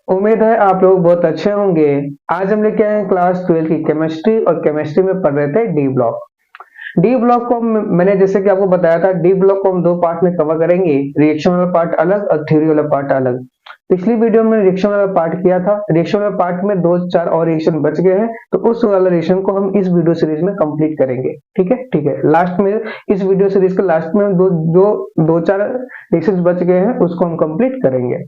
उम्मीद है आप लोग बहुत अच्छे होंगे। आज हम लेके आए हैं क्लास 12 की केमिस्ट्री और केमिस्ट्री में पढ़ रहे थे डी ब्लॉक। डी ब्लॉक को मैंने जैसे कि आपको बताया था, डी ब्लॉक को हम दो पार्ट में कवर करेंगे, रिएक्शन वाला पार्ट अलग और थ्योरी वाला पार्ट अलग। पिछली वीडियो में रिएक्शन वाला पार्ट किया था, रिएक्शन वाला पार्ट में दो चार और रिएक्शन बच गए हैं, तो उस वाला रिएक्शन को हम इस वीडियो सीरीज में कंप्लीट करेंगे। ठीक है ठीक है, लास्ट में इस वीडियो सीरीज के लास्ट में दो चार रिएक्शन बच गए हैं उसको हम कंप्लीट करेंगे।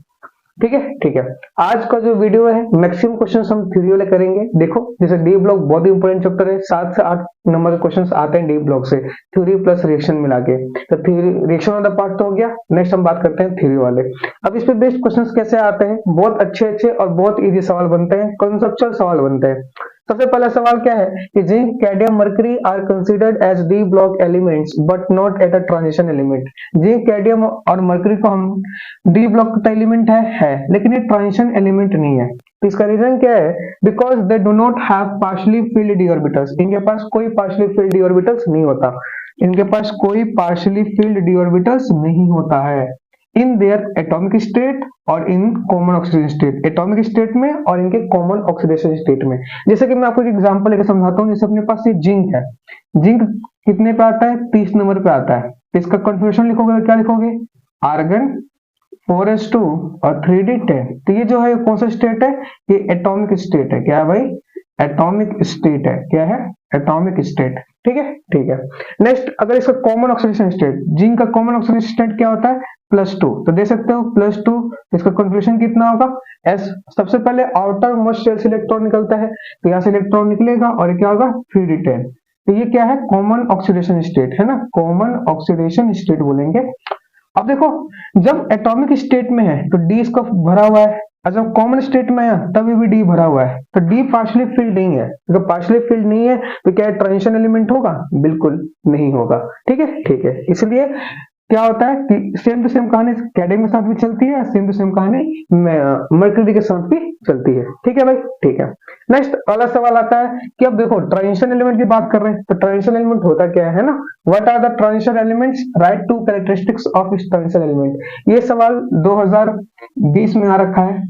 ठीक है ठीक है। आज का जो वीडियो है मैक्सिमम क्वेश्चंस हम थ्योरी वाले करेंगे। देखो जैसे डी ब्लॉक बहुत इंपॉर्टेंट चैप्टर है, 7 से 8 नंबर के क्वेश्चंस आते हैं डी ब्लॉक से, थ्योरी प्लस रिएक्शन मिला के। तो थ्योरी रिएक्शन वाला पार्ट तो हो गया, नेक्स्ट हम बात करते हैं थ्योरी वाले। अब इस पे बेस्ड क्वेश्चंस कैसे आते हैं, बहुत अच्छे अच्छे और बहुत इजी सवाल बनते हैं, कॉन्सेप्चुअल सवाल बनते हैं। सबसे पहला सवाल क्या है कि zinc, cadmium, mercury are considered as D block elements but not at a transition element. Zinc, cadmium और मरकरी को हम डी ब्लॉक का एलिमेंट है लेकिन ये ट्रांजिशन एलिमेंट नहीं है। तो इसका रीजन क्या है, because they do not have partially field D orbitals. इनके पास कोई पार्शियली फिल्ड डी ऑर्बिटल्स नहीं होता, इनके पास कोई पार्शियली फिल्ड डी ऑर्बिटल्स नहीं होता है इन देयर एटॉमिक स्टेट और in common oxidation state, atomic state में और इनके कॉमन ऑक्सीडेशन स्टेट में। जैसे कि मैं आपको एक एग्जांपल लेकर समझाता हूँ। जैसे अपने पास ये जिंक है, जिंक कितने पे आता है, 30 नंबर पे आता है। तो इसका कन्फर्मेशन लिखोगे क्या लिखोगे, आर्गन 4s2 और 3d10। तो ये जो है कौन सा स्टेट है, ये एटॉमिक स्टेट है। क्या है भाई, एटॉमिक स्टेट है। क्या है, एटॉमिक स्टेट। ठीक है ठीक है। नेक्स्ट, अगर इसका कॉमन ऑक्सीडेशन स्टेट, जिंक का कॉमन ऑक्सीडेशन स्टेट क्या होता है, +2। तो दे सकते हो +2। इसका कन्फ्यूजन कितना होगा, s। सबसे पहले आउटर मोस्ट शेल से इलेक्ट्रॉन निकलता है, तो यहाँ से इलेक्ट्रॉन निकलेगा और ये क्या होगा 3d10। तो ये क्या है, कॉमन ऑक्सीडेशन स्टेट है ना, कॉमन ऑक्सीडेशन स्टेट बोलेंगे। अब देखो, जब एटॉमिक स्टेट में है तो डी इसका भरा हुआ है, और जब कॉमन स्टेट में है तब भी डी भरा हुआ है। तो डी पार्शियली फिल्ड नहीं है। अगर पार्शियली फिल्ड नहीं है तो क्या ट्रांजिशन एलिमेंट होगा, बिल्कुल नहीं होगा। ठीक है। इसलिए क्या होता है कि सेम टू सेम कहानी कैडमियम के साथ भी चलती है, सेम टू सेम कहानी मरकरी के साथ भी चलती है। ठीक है भाई ठीक है। नेक्स्ट अगला सवाल आता है कि अब देखो ट्रांजिशन एलिमेंट की बात कर रहे हैं, तो ट्रांजिशन एलिमेंट होता क्या है ना, what are the transition elements, right to characteristics of transition element. ये सवाल 2020 में आ रखा है।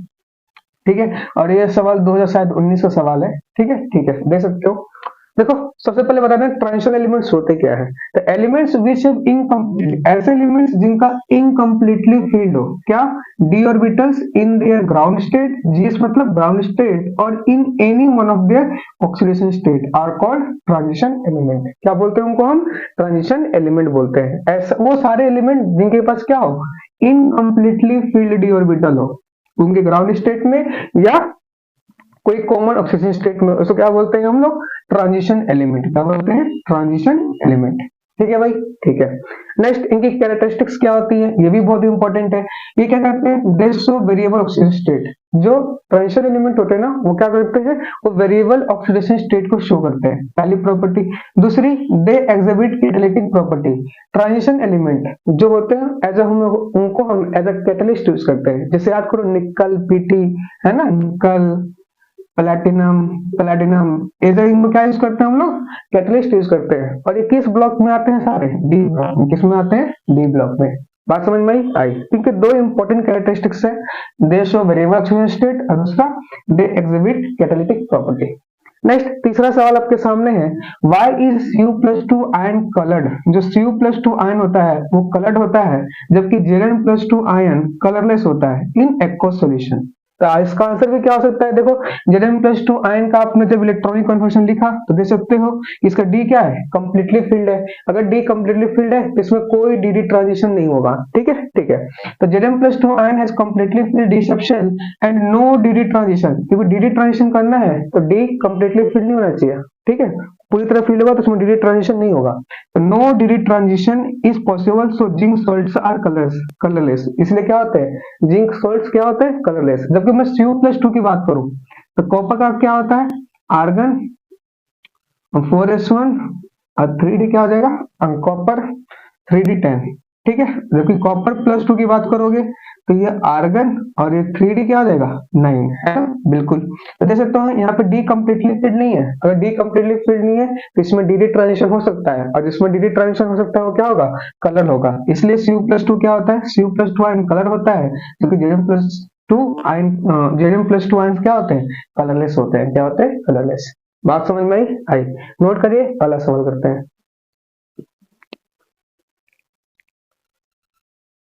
ठीक है, और ये सवाल 2019 का सवाल है। ठीक है, देख सकते हो। देखो सबसे पहले बता दें ट्रांजिशन एलिमेंट्स होते क्या है। तो एलिमेंट्स विच हैव इनकम्प्लीट, ऐसे एलिमेंट्स जिनका इनकम्प्लीटली फील्ड हो, क्या, d orbitals in their ground state, GS मतलब ग्राउंड स्टेट, और in any one of their oxidation state are called transition element. क्या बोलते हैं उनको हम, ट्रांजिशन एलिमेंट बोलते हैं। ऐसा वो सारे एलिमेंट जिनके पास क्या हो, इनकम्प्लीटली फील्ड डी ऑर्बिटल हो, उनके ग्राउंड स्टेट में या कोई कॉमन ऑक्सीजन स्टेट में, उसको क्या बोलते हैं हम लोग, ट्रांजिशन एलिमेंट। क्या बोलते हैं, ट्रांजिशन एलिमेंट। ठीक है भाई ठीक है। नेक्स्ट, इनकी कैरेक्टरिस्टिक्स क्या होती है, ये भी बहुत इंपॉर्टेंट है। ये क्या करते हैं, दे शो वेरिएबल ऑक्सीजन स्टेट। जो ट्रांजिशन एलिमेंट होते हैं ना, वो क्या करते हैं, वो वेरिएबल ऑक्सीडेशन स्टेट को शो करते हैं, पहली प्रॉपर्टी। दूसरी, they exhibit catalytic property. Transition element जो होते हैं एज हम उनको हम एज अ कैटलिस्ट यूज करते हैं। जैसे याद करो निकल, पीटी है ना, निकल, प्लेटिनम इनमें क्या यूज करते हैं हम लोग, कैटलिस्ट यूज करते हैं। और ये किस ब्लॉक में आते हैं, सारे डी ब्लॉक। किस में आते हैं, डी ब्लॉक में। बात समझ में आई। क्योंकि दो इंपॉर्टेंट कैरेक्टरिस्टिक्स है, दे शो वेरिएबल ऑक्सीजन स्टेट और दूसरा they exhibit catalytic property. Next तीसरा सवाल आपके सामने है, why is Cu+2 ion coloured. जो Cu+2 आयन होता है वो कलर्ड होता है, जबकि Zn+2 आयन कलरलेस होता है इन एक्वस सॉल्यूशन। तो इसका आंसर भी क्या हो सकता है, देखो Zn+2 आयन का आपने जब इलेक्ट्रॉनिक कन्फर्मेशन लिखा तो देख सकते हो इसका डी क्या है, कंप्लीटली फील्ड है। अगर डी कंप्लीटली फील्ड है तो इसमें कोई डी ट्रांजिशन नहीं होगा। ठीक है। तो Zn+2 ion has completely filled d subshell and no d transition. क्योंकि डी ट्रांजिशन करना है तो डी कंप्लीटली फील्ड नहीं होना चाहिए। ठीक है, पूरी तरह फील्ड होगा तो उसमें डी ट्रांजिशन नहीं होगा। तो no d transition is possible, so zinc salts are colourless. इसलिए क्या होते हैं, जिंक सॉल्ट्स क्या होते हैं, कलरलेस। जबकि मैं Cu+2 की बात करूं तो कॉपर का क्या होता है, आर्गन 4s1 और 3d क्या हो जाएगा, कॉपर 3d10। ठीक है, जबकि कॉपर +2 की बात करोगे तो ये आर्गन और ये 3d क्या हो जाएगा, 9 है ना, बिल्कुल। तो देख सकते हो यहाँ पे डी कंप्लीटली फील्ड नहीं है। अगर डी कंप्लीटली फील्ड नहीं है तो इसमें डी ट्रांजिशन हो सकता है, और जिसमें डी ट्रांजिशन हो सकता है वो क्या होगा, कलर होगा। इसलिए Cu+2 क्या होता है, Cu+2 आयन कलर होता है, क्योंकि two ion, Z plus two ion क्या होते हैं, कलरलेस होते हैं। क्या होते हैं, कलरलेस। बात समझ में आई? नोट करिए, अगला सवाल करते हैं।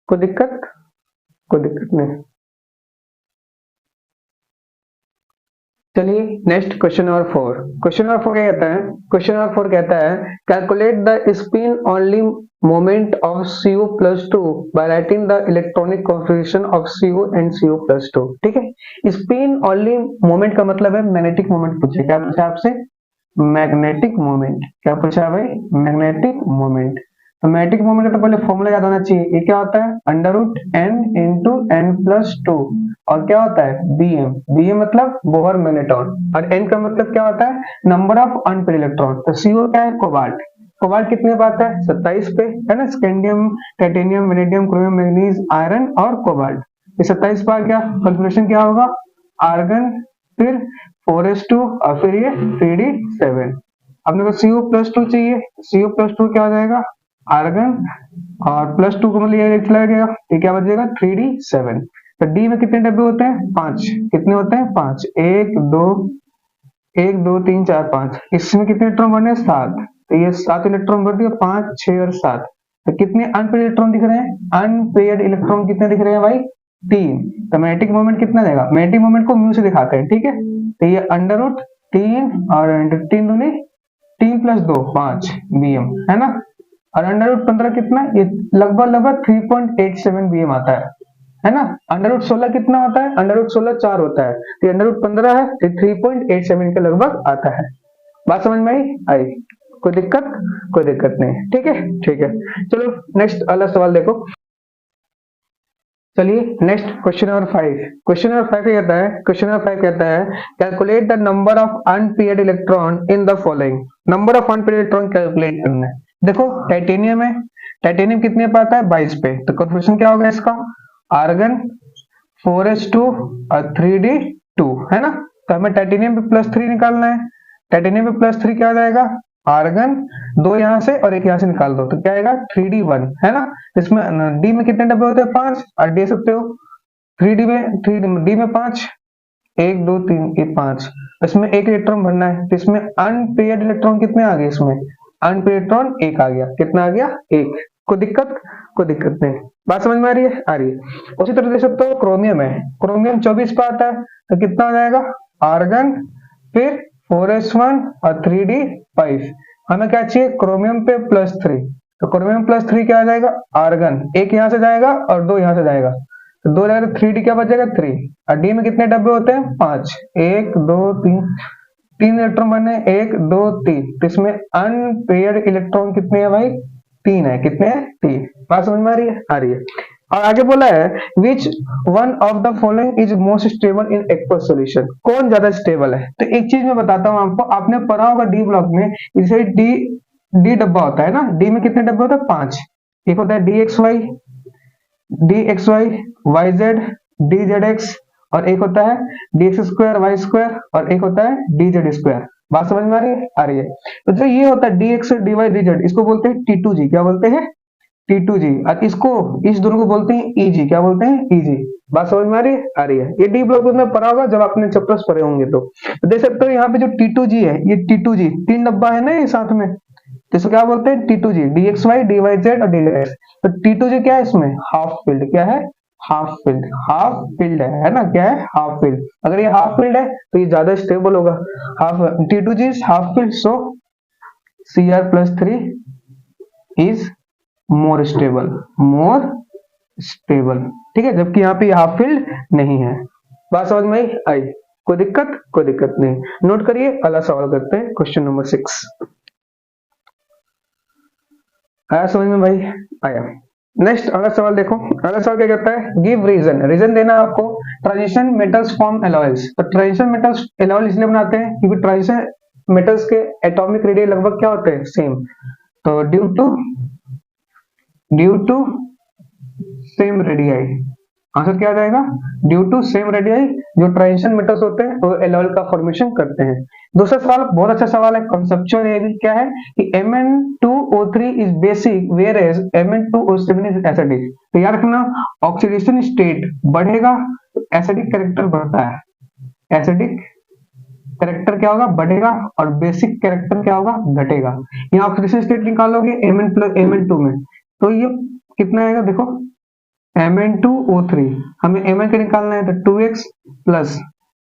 कोई दिक्कत? कोई दिक्कत नहीं। चलिए next question number 4। Question number 4 क्या कहता है? क्वेश्चन नंबर 4 कहता है calculate the spin only moment of CO plus two by writing the electronic configuration of CO and CO plus two. ठीक है, स्पिन ओनली मोमेंट का मतलब है मैग्नेटिक मोमेंट पूछे। क्या पूछा आपसे? Magnetic moment. क्या पूछा है भाई? Magnetic moment. तो मैग्नेटिक मोमेंट का तो पहले फॉर्मूला याद होना चाहिए। ये क्या होता है? Under root n into n plus two, और क्या होता है? बीएम। बीएम मतलब बोहर मैग्नेट्रॉन, और एन का मतलब क्या होता है? Number of unpaired electron. तो सीओ क्या है? कोबाल्ट। कोबाल्ट कितने पे आता है? 27 पे, है ना। Scandium, titanium, vanadium, chromium, manganese, iron और कोबाल्ट, ये 27 पे आ गया। कैलकुलेशन क्या होगा? आर्गन, फिर 4s2 और फिर ये 3d7। अपने को CO प्लस टू चाहिए। CO प्लस टू क्या हो जाएगा? आर्गन, और प्लस टू को मतलब ये चला गया, ये क्या बचेगा? 3d7। तो डी में कितने डब्बे होते हैं? 5। कितने होते हैं? 5। 1 2 3 4 5। इसमें कितने इलेक्ट्रॉन बने? 7। तो ये 7 इलेक्ट्रॉन भर दिया, 5 6 और 7। तो कितने अनपेड इलेक्ट्रॉन दिख रहे हैं? अनपेड इलेक्ट्रॉन कितने दिख रहे हैं भाई? 3। तो मैग्नेटिक मोमेंट कितना देगा? मैग्नेटिक मोमेंट को म्यू से दिखाते हैं। ठीक है, तो ये अंडर रूट 3 और 3 दूनी 3 प्लस 2 5 बीएम, है ना। और अंडर रूट 15 कितना? ये लगभग लगभग 3.87 बीएम आता है ना। अंडर रूट 16 कितना होता है? अंडर रूट 16 4 होता है, तो अंडर रूट 15 है, तो 3.87 के लगभग आता है। बात समझ में आई? कोई दिक्कत? कोई दिक्कत नहीं। ठीक है, ठीक है। चलो नेक्स्ट अगला सवाल देखो। चलिए next question number 5। Question number 5 कहता है, क्वेश्चन नंबर 5 कहता है calculate the number of unpaired electron in the following. Number of unpaired electron calculate करना है। देखो टाइटेनियम है, टाइटेनियम कितने पे आता है? 22 पे। तो कॉन्फ़िगरेशन क्या होगा इसका? आर्गन, 4s2 और 3d2, है ना। तो हमें टाइटेनियम पे +3 निकालना है। टाइटेनियम पे +3 क्या आ जाएगा? आर्गन, 2 यहाँ से और 1 यहाँ से निकाल दो, तो क्या आएगा? 3d1, है ना। इसमें डी में कितने डब्बे होते हैं? 5, और दे सकते हो 3d में, 3d में 5, 1 2 3 ये 5। इसमें एक इलेक्ट्रॉन भरना है, तो इसमें अनपेयर्ड इलेक्ट्रॉन कितने आ गए? इसमें अनपेयर्ड इलेक्ट्रॉन 1 आ गया। कितना आ गया? 1। कोई दिक्कत? कोई दिक्कत नहीं। बात समझ में आ रही है? आ रही है। उसी तरह देख सकते हो क्रोमियम है, क्रोमियम 24 पे आता है, तो कितना आ जाएगा? आर्गन, फिर 4s1 और 3d5। हमें क्या चाहिए? क्रोमियम पे +3। तो क्रोमियम +3 क्या आ जाएगा? आर्गन, 1 यहाँ से जाएगा और 2 यहाँ से जाएगा, तो 2 जाएगा, 3d क्या बचेगा? 3। और डी में कितने डब्बे होते हैं? 5। 1 2 3, 3 इलेक्ट्रॉन बने, 1 2 3। तो इसमें अनपेयर्ड इलेक्ट्रॉन कितने हैं भाई? 3 है। कितने हैं? 3। बात समझ में आ रही है? आ रही है। और आगे बोला है which one of the following is most stable in aqueous solution. कौन ज्यादा स्टेबल है? तो एक चीज मैं बताता हूँ आपको, आपने पढ़ा होगा डी ब्लॉक में, इसे डी डी डब्बा होता है ना। डी में कितने डब्बे होते हैं? 5। एक होता है DXY, YZ, DZX, और एक होता है DX2 Y2, और एक होता है DZ2। बात समझ में आ रही है? आ रही है। तो जो ये होता है DX DY DZ, इसको बोलते हैं T2G। क्या बोलते हैं? T2G। और इसको, इस दोनों को बोलते हैं EG। क्या बोलते हैं? EG। बात समझ में आ रही है? आ रही है। ये डी ब्लॉक में पढ़ा होगा जब आपने चैप्टर्स पढ़े होंगे। तो देख सकते हो यहाँ पे जो T2G है, ये T2G 3 डब्बा है ना ये साथ में, तो इसको क्या बोलते हैं? T2G, DXY, DYZ और DZX। तो T2G क्या है? इसमें हाफ फील्ड। क्या है? Half field. हाफ फील्ड है ना। क्या है? Half field. अगर ये हाफ फील्ड है तो ये ज्यादा स्टेबल होगा। Half T2G is half field, so Cr+3 is more stable. More stable. ठीक है, जबकि यहाँ पे हाफ फील्ड नहीं है। बात समझ में आई? कोई दिक्कत? कोई दिक्कत नहीं। नोट करिए, अगला सवाल करते हैं, क्वेश्चन नंबर 6। आया समझ में भाई? आया। नेक्स्ट अगला सवाल देखो। अगला सवाल क्या कहता है? Give reason. रीजन देना आपको। Transition metals form alloys. तो ट्रांजिशन मेटल्स एलॉय इसलिए बनाते हैं क्योंकि ट्रांजिशन मेटल्स के एटॉमिक रेडियस लगभग क्या होते हैं? सेम। तो due to same radii, answer क्या आ जाएगा? ड्यू टू सेम रेडियाई जो ट्रांजिशन मेटल्स होते हैं वो एलॉय का फॉर्मेशन करते हैं। दूसरा सवाल बहुत अच्छा सवाल है, कॉन्सेप्चुअल। ये क्या है कि Mn2O3 is basic whereas Mn2O7 is acidic. तो याद रखना, ऑक्सीडेशन स्टेट बढ़ेगा तो एसिडिक कैरेक्टर बढ़ता है, एसिडिक कैरेक्टर क्या होगा, बढ़ेगा, और बेसिक कैरेक्टर क्या होगा, घटेगा। यहाँ ऑक्सीडेशन स्टेट निकालोगे Mn प्लस Mn2 में, तो ये कितना आएगा देखो, Mn2O3, हमें Mn का निकालना है, तो 2x प्लस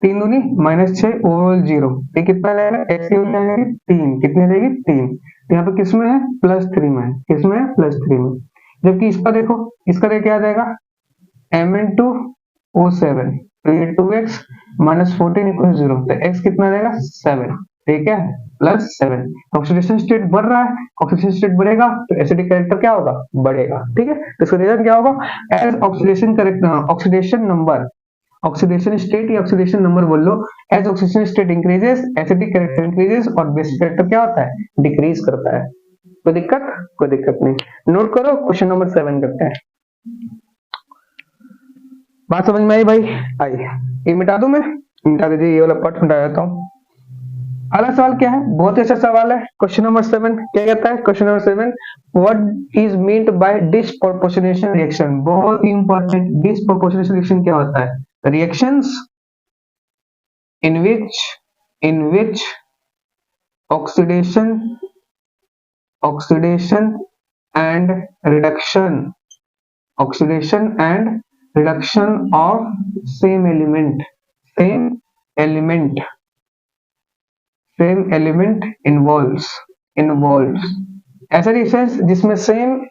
3 दूनी -6 ओवरऑल 0, ये कितना रहेगा, x की वैल्यू आ जाएगी 3, कितनी रहेगी 3, यहाँ पे किसमें है, +3 में है, किसमें है, +3 में। जबकि इसका देखो, इसका क्या आ जाएगा, Mn2O7, तो ये 2x -14 = 0, तो x कितना रहेगा 7, ठीक है, +7। ऑक्सीडेशन स्टेट बढ़ रहा है, ऑक्सीडेशन स्टेट बढ़ेगा तो एसिडिक कैरेक्टर क्या होगा, बढ़ेगा, ठीक है। तो इसका रीजन क्या होगा, as oxidation character, oxidation number, oxidation state या ऑक्सीडेशन नंबर बोल लो, as oxidation state increases acidic character increases, और बेसिक कैरेक्टर क्या होता है, डिक्रीज करता है। कोई दिक्कत नहीं, नोट करो। क्वेश्चन नंबर 7 करते हैं। बात समझ में आई भाई, आई, ये मिटा दूं मैं, मिटा दीजिए, ये वाला पार्ट मिटा देता हूँ। अगला सवाल क्या है, बहुत ही अच्छा सवाल है। क्वेश्चन नंबर 7 क्या कहता है, question number 7, what is meant by disproportionation reaction, बहुत ही इंपॉर्टेंट। डिस्प्रोपोर्शनेशन रिएक्शन क्या होता है, reactions in which oxidation and reduction of same element involves ऐसा रिएक्शंस जिसमें सेम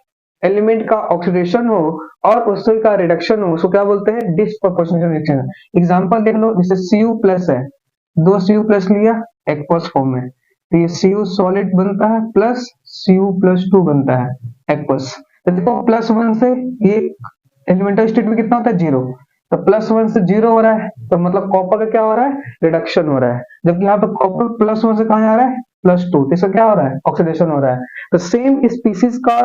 एलिमेंट का ऑक्सीडेशन हो और उससे का रिडक्शन हो, उसको क्या बोलते हैं, डिस्प्रोपोर्शनेशन रिएक्शन। एग्जांपल देख लो, जैसे Cu+ है, 2 Cu+ लिया एक्वस फॉर्म में, तो ये Cu सॉलिड बनता है प्लस Cu+2 बनता है एक्वस। तो देखो +1 से ये एलिमेंटल स्टेट में कितना होता है, 0, तो +1 से 0 हो रहा है, तो मतलब कॉपर का क्या हो रहा है, रिडक्शन हो रहा है। जबकि यहाँ पे कॉपर +1 से कहाँ आ रहा है, +2, तो इसका क्या हो रहा है, ऑक्सीडेशन हो रहा है। तो सेम स्पीसीज का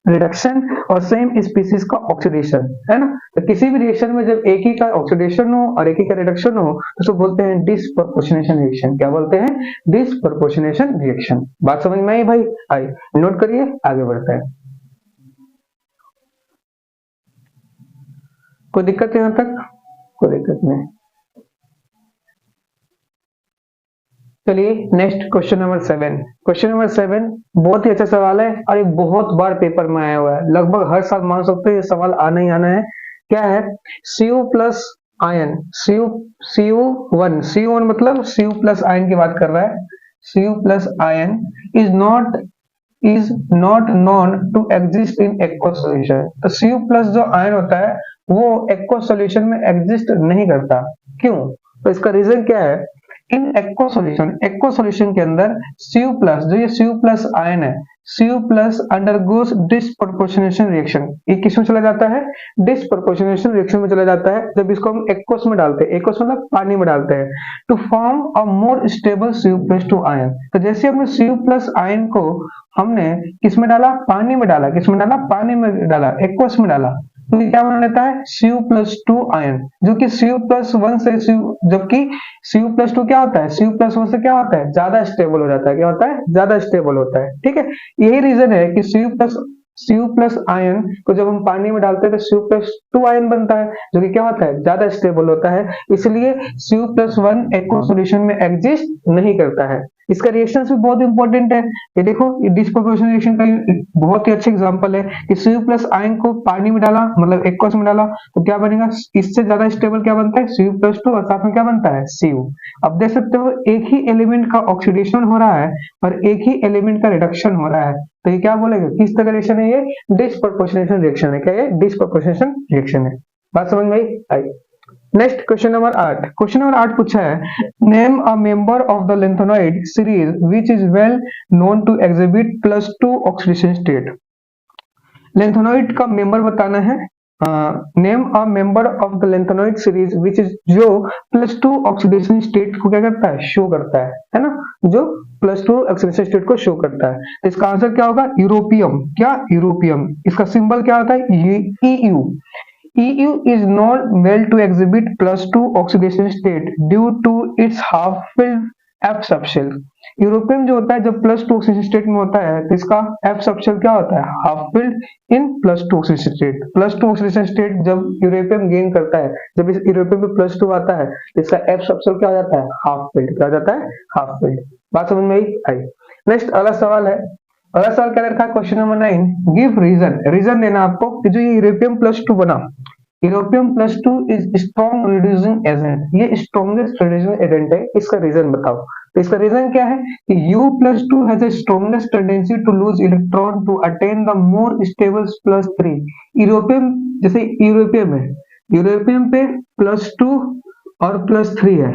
रिडक्शन और सेम स्पीसीज का ऑक्सीडेशन है ना। तो किसी भी रिएक्शन में जब एक ही का ऑक्सीडेशन हो और एक ही का रिडक्शन हो, तो उसको बोलते हैं डिस्प्रोपोर्शनेशन रिएक्शन। क्या बोलते हैं, डिस्प्रोपोर्शनेशन रिएक्शन। बात समझ में आई भाई, आई, नोट करिए, आगे बढ़ते हैं। कोई दिक्कत यहां तक, कोई दिक्कत नहीं। चलिए next question number 7। Question number 7 बहुत ही अच्छा सवाल है और ये बहुत बार पेपर में आया हुआ है, लगभग हर साल मान सकते हो ये सवाल आना ही आना है। क्या है, Cu+ आयन, Cu1 मतलब Cu+ आयन की बात कर रहा है। Cu+ ion is not known to exist in aqueous solution. तो Cu+ जो आयन होता है वो एक्वस सॉल्यूशन में एग्जिस्ट नहीं करता, क्यों, तो इसका रीजन क्या है, इन एक्वा सॉल्यूशन के अंदर Cu+, जो ये Cu+ आयन है, Cu+ अंडरगोस डिस्प्रोपोर्शनेशन रिएक्शन। ये किस में चला जाता है, डिस्प्रोपोर्शनेशन रिएक्शन में चला जाता है, जब इसको हम एक्वस में डालते हैं, एक्वस मतलब पानी में डालते हैं, to form a more stable Cu+2 ion. तो जैसे हमने Cu+ आयन को हमने किस में डाला, पानी में डाला, किस में डाला, पानी में डाला, एक्वस में डाला, तो ये क्या बना लेता है, Cu+2 आयन, जो कि Cu+1 से जबकि Cu+2 क्या होता है, Cu+1 से क्या होता है, ज्यादा स्टेबल हो जाता है, क्या होता है, ज्यादा स्टेबल होता है, ठीक है। यही रीजन है कि Cu+ आयन को जब हम पानी में डालते हैं तो Cu+2 आयन बनता है, जो कि क्या होता है, ज्यादा स्टेबल होता है, इसलिए Cu+1 एक्वा सॉल्यूशन में एग्जिस्ट नहीं करता है। इसका रिएक्शन भी बहुत इंपॉर्टेंट है। ये देखो, ये डिस्प्रोपोर्शनल रिएक्शन का बहुत ही अच्छा एग्जांपल है कि Cu+ आयन को पानी में डाला, मतलब एक्वस में डाला, तो क्या बनेगा, इससे ज्यादा स्टेबल क्या बनता है, Cu+2, और साथ में क्या बनता है, Cu। अब देख सकते हो एक ही एलिमेंट का ऑक्सीडेशन हो रहा है और एक ही एलिमेंट का रिडक्शन हो रहा है, तो ये क्या बोलेगा, किस तरह का रिएक्शन है, ये डिस्प्रोपोर्शनेशन रिएक्शन है। क्या ये डिस्प्रोपोर्शनेशन रिएक्शन है। बात समझ में आई। Next question number 8। Question number 8 पूछा है, name a member of the lanthanoid series which is well known to exhibit +2 oxidation state. Lanthanoid का मेंबर बताना है। Name a member of the lanthanoid series which is, जो +2 oxidation state को क्या करता है, शो करता है ना, जो +2 ऑक्सीडेशन स्टेट को शो करता है। तो इसका आंसर क्या होगा, यूरोपियम। क्या, यूरोपियम। इसका सिंबल क्या होता है, EU। EU is not well to exhibit +2 oxidation state due to its half-filled F subshell. Europium जो होता है जब +2 ऑक्सीजन स्टेट में होता है तो इसका एफ सबशेल क्या होता है, half filled in +2 oxygen state. +2 oxygen state जब यूरोपियम गेन करता है, जब इस यूरोपियम पे +2 आता है तो इसका एफ सबशेल क्या हो जाता है, हाफ फिल्ड। क्या हो जाता है, हाफ फिल्ड। बात समझ में आई। नेक्स्ट अगला सवाल है, अगला सवाल क्या रखा है, question number 9, give reason. Reason देना आपको कि जो ये यूरोपियम +2 बना, europium +2 is strong reducing agent, ये स्ट्रॉन्गेस्ट रिड्यूसिंग एजेंट है, इसका रीजन बताओ। तो इसका रीजन क्या है कि U+2 has a strongest tendency to lose electron to attain the more stable +3। Europium, जैसे यूरोपियम है, यूरोपियम पे +2 और +3 है,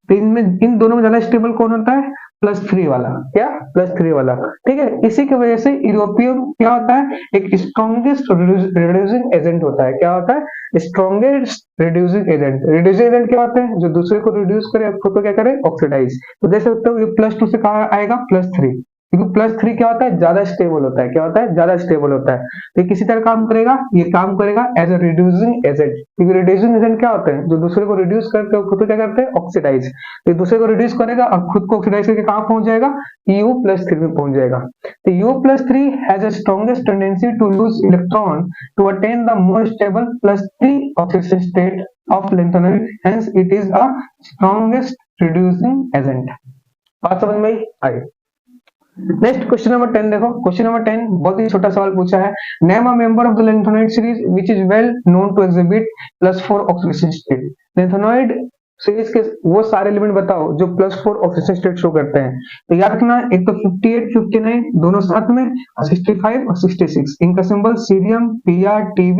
तो इनमें इन दोनों में ज्यादा स्टेबल कौन होता है, +3 वाला। क्या, +3 वाला। ठीक है, इसी की वजह से यूरोपियम क्या होता है, एक स्ट्रॉन्गेस्ट रिड्यूसिंग एजेंट होता है। क्या होता है, strongest reducing agent. Reducing agent क्या होते हैं, जो दूसरे को रिड्यूस करे, खुद को क्या करे, ऑक्सीडाइज। तो देख सकते हो ये +2 से कहा आएगा +3, क्योंकि +3 क्या होता है, ज्यादा स्टेबल होता है। क्या होता है, ज्यादा स्टेबल होता है। तो किसी तरह काम करेगा, ये काम करेगा एज अ रिड्यूसिंग एजेंट, क्योंकि रिड्यूसिंग एजेंट क्या होते हैं, जो दूसरे को रिड्यूस करके खुद को क्या करते हैं, ऑक्सीडाइज। तो दूसरे को रिड्यूस करेगा और खुद को ऑक्सीडाइज करके कहां पहुंच जाएगा, U+3 में पहुंच जाएगा। तो U+3 has a strongest tendency to lose electron to attain the more stable +3 oxidation state of lanthanoid, hence it is a strongest reducing agent. बात समझ में आई। नेक्स्ट क्वेश्चन नंबर 10 देखो। क्वेश्चन नंबर 10 बहुत ही छोटा सवाल पूछा है, name a member of the lanthanoid series which is well known to exhibit +4 oxidation state. Lanthanoid series के वो सारे एलिमेंट बताओ जो +4 ऑक्सीडेशन स्टेट शो करते हैं। तो याद रखना, एक तो 58, 59 दोनों साथ में, और 65 और 66, इनका symbol cerium, Pr, Tb,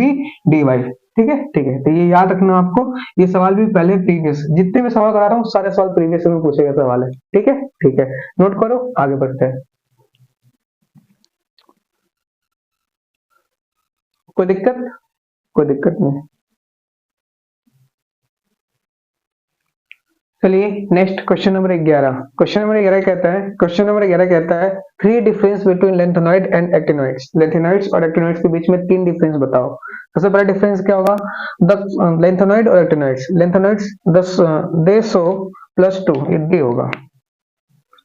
Dy। ठीक है, ठीक है, तो ये याद रखना आपको। ये सवाल भी पहले प्रीवियस, जितने भी सवाल करा रहा हूँ सारे सवाल प्रीवियस में पूछे गए सवाल है। ठीक है, ठीक है, नोट करो, आगे बढ़ते हैं। कोई दिक्कत, कोई दिक्कत नहीं। चलिए next question number 11। Question number 11 कहता है, क्वेश्चन नंबर 11 कहता है, three difference between lanthanoid and actinoids. Lanthanoids और एक्टिनॉइड्स के बीच में 3 डिफरेंस बताओ। सबसे पहला डिफरेंस क्या होगा, द लैंथेनॉइड और एक्टिनॉइड्स। लैंथेनॉइड्स दे शो +2, ये होगा,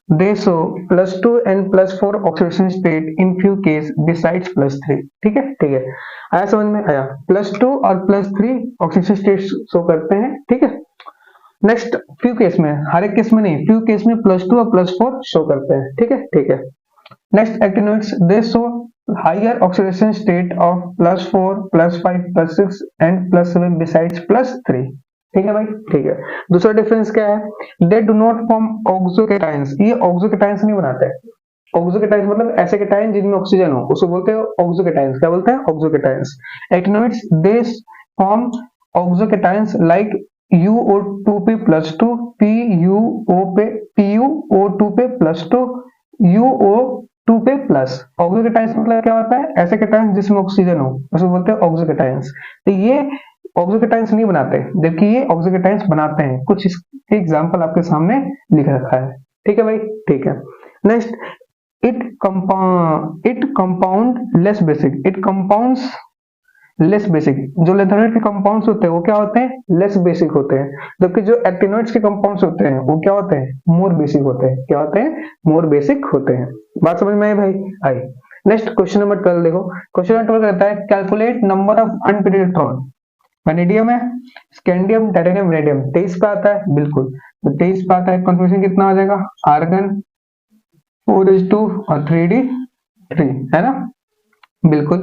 दे show +2 and +4 oxidation state in few case besides +3। ठीक है, ठीक है, आया समझ में आया। +2 और +3 ऑक्सीडेशन स्टेट शो करते हैं। ठीक है, नेक्स्ट फ्यू केस में, हर एक केस में नहीं, फ्यू केस में +2 और +4 शो करते हैं। ठीक है, ठीक है। Next actinoids they show higher oxidation state of +4, +5, +6 and +7 besides +3। ठीक है भाई, ठीक है। दूसरा डिफरेंस क्या है, दे डू नॉट फॉर्म ऑक्सोकेटाइंस। ये ऑक्सोकेटाइंस नहीं बनाते हैं। ऑक्सोकेटाइंस मतलब ऐसे केटाइन जिनमें ऑक्सीजन हो, उसको बोलते हैं ऑक्सोकेटाइंस। क्या बोलते हैं, oxocations. Actinoids they form oxocations like UO2 पे +2, PuO2 पे +2, UO2 पे प्लस। ऑक्सोकेटाइंस मतलब क्या होता है, ऐसे केटाइंस जिसमें ऑक्सीजन हो, उसको बोलते हैं ऑक्सोकेटाइंस। तो ये ऑक्सोकेटाइंस नहीं बनाते, जबकि ये ऑक्सोकेटाइंस बनाते हैं। कुछ इसके एग्जांपल आपके सामने लिख रखा है। ठीक है भाई, ठीक है। Next, it compound less basic. It compounds less basic. जो लैंथेनॉइड के कंपाउंड्स होते हैं वो क्या होते हैं, लेस बेसिक होते हैं, जबकि जो एक्टिनॉइड्स के कंपाउंड्स होते हैं वो क्या होते हैं, मोर बेसिक होते हैं। क्या होते हैं, मोर बेसिक होते हैं। बात समझ में आई भाई, आई। नेक्स्ट क्वेश्चन नंबर 12 देखो। क्वेश्चन नंबर 12 कहता है, calculate number of unpaired electron. Vanadium है, स्कैंडियम, टाइटेनियम, वैनेडियम 23 पे आता है, बिल्कुल। तो 23 पे आता है, कन्फर्मेशन कितना आ जाएगा, आर्गन 4s2 और 3d3 है ना, बिल्कुल।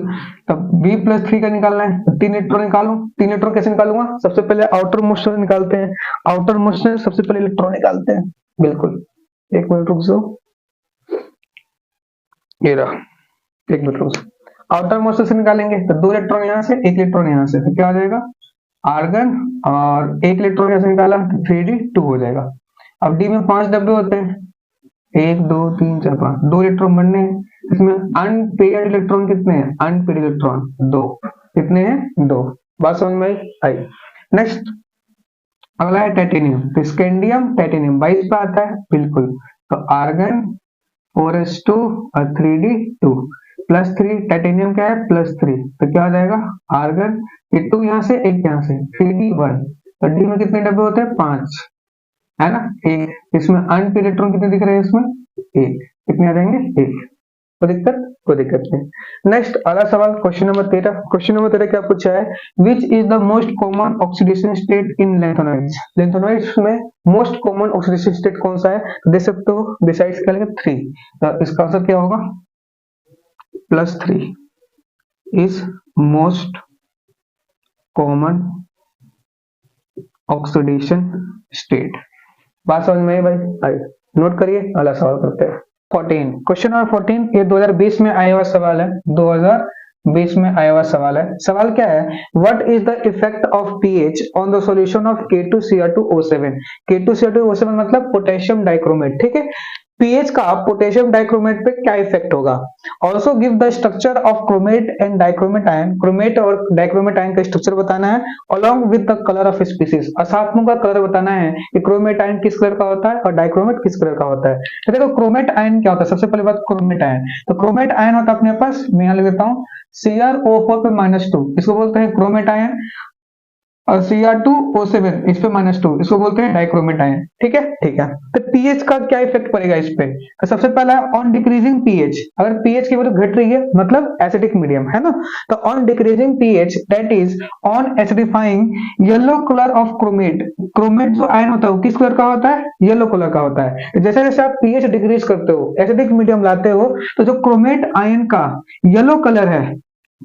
तब B+3 का निकालना है, तो 3 इलेक्ट्रॉन निकालूं। 3 इलेक्ट्रॉन कैसे निकालूंगा, सबसे पहले आउटर मोस्ट से निकालते हैं। आउटर मोस्ट से सबसे पहले इलेक्ट्रॉन निकालते हैं, बिल्कुल। एक मिनट रुक जाओ, ये रहा, एक मिनट रुक जाओ। आउटर मोस्ट से निकालेंगे तो 2 इलेक्ट्रॉन यहाँ से, 1 इलेक्ट्रॉन यहाँ से, तो क्या आ जाएगा, आर्गन। और 1 इलेक्ट्रॉन यहाँ से निकाला तो 3d2 हो जाएगा। अब डी में 5 डब्बे होते हैं, 1 2 3 4 5, 2 इलेक्ट्रॉन बनने हैं। इसमें अनपेयर्ड इलेक्ट्रॉन कितने हैं, अनपेयर्ड इलेक्ट्रॉन 2। कितने हैं, 2। बात समझ में आई। नेक्स्ट अगला है टाइटेनियम। तो स्कैंडियम टाइटेनियम 22 पे आता है, बिल्कुल। तो आर्गन 4s2 और 3d2 +3। टाइटेनियम क्या है, +3, तो क्या हो जाएगा, आर्गन, ये 2 यहाँ से, 1 यहाँ से, 3d1। तो डी में कितने डब्बे होते हैं, 5। है ना, एक। इसमें अनपेड इलेक्ट्रॉन कितने दिख रहे हैं इसमें, एक। कितने आ जाएंगे, एक। कोई दिक्कत नहीं। नेक्स्ट अगला सवाल, क्वेश्चन नंबर 13। क्वेश्चन नंबर 13 क्या पूछा है, विच is the most common oxidation state in lanthanoids. Lanthanoids में मोस्ट कॉमन ऑक्सीडेशन स्टेट कौन सा है, दे सकते हो, बिसाइड्स क्या लेंगे 3। तो इसका आंसर क्या होगा, +3 is most common oxidation state. बात समझ में आई भाई, आई नोट करिए, अगला सवाल करते हैं। 14, क्वेश्चन नंबर 14, ये 2020 में आया हुआ सवाल है, 2020 में आया हुआ सवाल है। सवाल क्या है, what is the effect of pH on the solution of K2Cr2O7। K2Cr2O7 मतलब पोटेशियम डाइक्रोमेट, ठीक है। पीएच का पोटेशियम डाइक्रोमेट पे क्या इफेक्ट होगा। Also give the structure of chromate and dichromate ion. Chromate और डाइक्रोमेट आयन का स्ट्रक्चर बताना है along with the colour of species, और साथ में का कलर बताना है कि क्रोमेट आयन किस कलर का होता है और डाइक्रोमेट किस कलर का होता है। तो देखो क्रोमेट आयन क्या होता है, सबसे पहले बात क्रोमेट आयन। तो क्रोमेट आयन होता है अपने पास, मैं यहाँ लिख देता हूँ CrO4 पे -2, इसको बोलते हैं क्रोमेट आयन। और Cr2O7 इस पे -2, इसको बोलते हैं डाइक्रोमेट आयन, ठीक है, ठीक है। तो पीएच का क्या इफेक्ट पड़ेगा इस पे, तो सबसे पहला ऑन डिक्रीजिंग पीएच, अगर पीएच की वैल्यू घट रही है मतलब एसिडिक मीडियम है ना, तो on decreasing pH that is on acidifying yellow colour of chromate. Chromate जो आयन होता है वो किस कलर का होता है, येलो कलर का होता है। तो जैसे जैसे आप पीएच डिक्रीज करते हो, एसिडिक मीडियम लाते हो, तो जो क्रोमेट आयन का येलो कलर है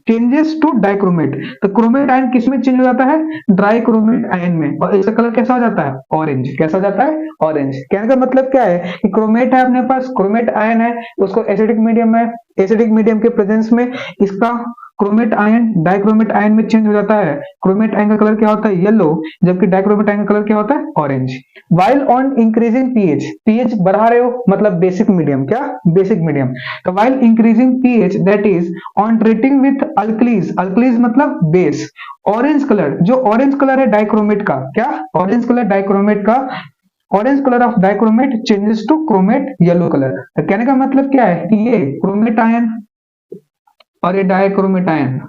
चेंजेस टू डाइक्रोमेट। तो क्रोमेट आयन किस में चेंज हो जाता है, ड्राई क्रोमेट आयन में, और इसका कलर कैसा हो जाता है, ऑरेंज। कैसा हो जाता है, ऑरेंज। कहने का मतलब क्या है कि क्रोमेट है अपने पास, क्रोमेट आयन है, उसको एसिडिक मीडियम है, एसिडिक मीडियम के प्रेजेंस में इसका क्रोमेट आयन डाइक्रोमेट आयन में चेंज हो जाता है। क्रोमेट आयन का कलर क्या होता है, येलो, जबकि डाइक्रोमेट आयन का कलर क्या होता है, orange. While on increasing pH, pH बढ़ा रहे हो मतलब बेसिक मीडियम, क्या, बेसिक मीडियम। तो while increasing pH that is on treating with alkalis, alkalis मतलब बेस, ऑरेंज कलर, जो ऑरेंज कलर है डाइक्रोमेट का, क्या, ऑरेंज कलर डाइक्रोमेट का, orange colour of dichromate changes to chromate yellow colour. तो कहने का मतलब क्या है कि ये क्रोमेट आयन और ये डाइक्रोमेट आयन,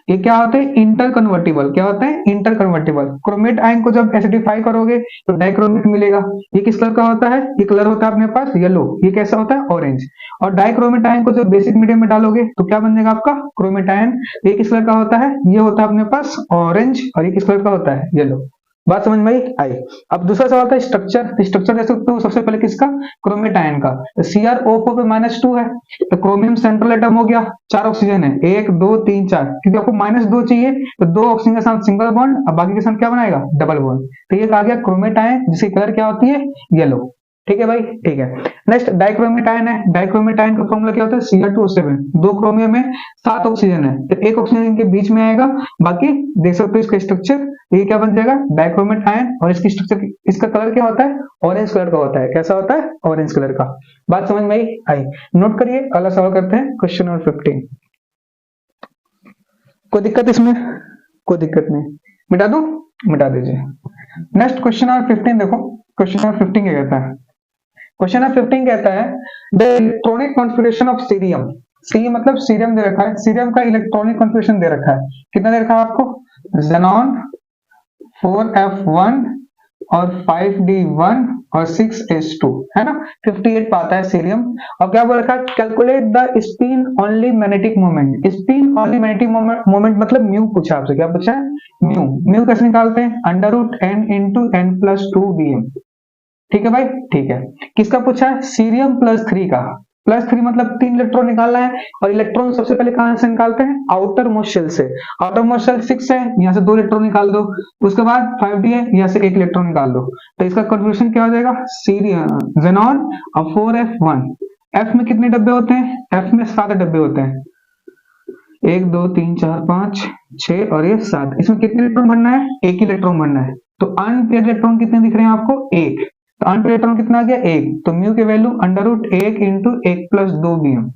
ये क्या होते हैं, इंटर कन्वर्टिबल। क्या होते हैं, इंटर कन्वर्टिबल। क्रोमेट आयन को जब एसिडिफाई करोगे तो डाइक्रोमेट मिलेगा। ये किस कलर का होता है, ये कलर होता है अपने पास येलो, ये कैसा होता है, ऑरेंज। और डाइक्रोमेट आयन को जब बेसिक मीडियम में डालोगे तो क्या बन जाएगा आपका, क्रोमेट आयन। ये किस कलर का होता है, ये होता है अपने पास ऑरेंज, और ये किस कलर का होता है, येलो। बात समझ में आई। अब दूसरा सवाल था स्ट्रक्चर। स्ट्रक्चर देख सकते हो सबसे पहले किसका, क्रोमेट आयन का। तो CrO4 पे -2 है, तो क्रोमियम सेंट्रल एटम हो गया, 4 ऑक्सीजन है, 1 2 3 4, क्योंकि आपको -2 चाहिए, तो 2 ऑक्सीजन के साथ सिंगल बॉन्ड, अब बाकी के साथ क्या बनाएगा, डबल बॉन्ड। तो ये आ गया क्रोमेट आयन, जिसकी कलर क्या होती है, येलो। ठीक है भाई, ठीक है। नेक्स्ट डाइक्रोमेट आयन है। डाइक्रोमेट आयन का फॉर्मूला क्या होता है, Cr2O7, 2 क्रोमियम है, 7 ऑक्सीजन है, तो 1 ऑक्सीजन इनके बीच में आएगा। बाकी देख सकते हो इसका स्ट्रक्चर, ये क्या बन जाएगा, डाइक्रोमेट आयन, और इसकी स्ट्रक्चर, इसका कलर क्या होता है, ऑरेंज कलर का होता है। कैसा होता है, ऑरेंज कलर का। बात समझ में आई। नोट करिए, अगला सवाल करते हैं, क्वेश्चन नंबर 15। कोई दिक्कत इसमें, कोई दिक्कत नहीं, मिटा दो, मिटा दीजिए। नेक्स्ट क्वेश्चन नंबर 15 देखो, क्वेश्चन नंबर 15 क्या कहता है, क्वेश्चन नंबर 15 कहता है the electronic configuration of cerium. C मतलब सीरियम दे रखा है, सीरियम का इलेक्ट्रॉनिक कॉन्फ़िगरेशन दे रखा है, कितना दे रखा है आपको, xenon 4f1 और 5d1 और 6s2, है ना, 58 पाता है सीरियम। और क्या बोल रखा है, calculate the spin only magnetic moment. Spin only magnetic moment मतलब म्यू पूछा आपसे, क्या पूछा है, म्यू। म्यू कैसे निकालते हैं, √n into n+2bm। ठीक है भाई, ठीक है। किसका पूछा है, सीरियम +3 का। +3 मतलब 3 इलेक्ट्रॉन निकालना है, और इलेक्ट्रॉन सबसे पहले कहां से निकालते हैं, आउटर मोस्ट शेल से। आउटर मोस्ट शेल 6 है, यहाँ से 2 इलेक्ट्रॉन निकाल दो। उसके बाद 5d है, यहाँ से 1 इलेक्ट्रॉन निकाल दो। तो इसका कॉन्फ़िगरेशन क्या हो जाएगा, सीरियम xenon और 4f1। f में कितने डब्बे होते हैं, f में 7 डब्बे होते हैं, 1 2 3 4 5 6 और ये 7। इसमें कितने इलेक्ट्रॉन भरना है, 1 ही इलेक्ट्रॉन भरना है। तो अनपेयर्ड इलेक्ट्रॉन कितने दिख रहे हैं आपको, 1। तो अनपेयर्ड इलेक्ट्रॉन कितना आ गया, 1। तो म्यू की वैल्यू √1 into 1+2bm।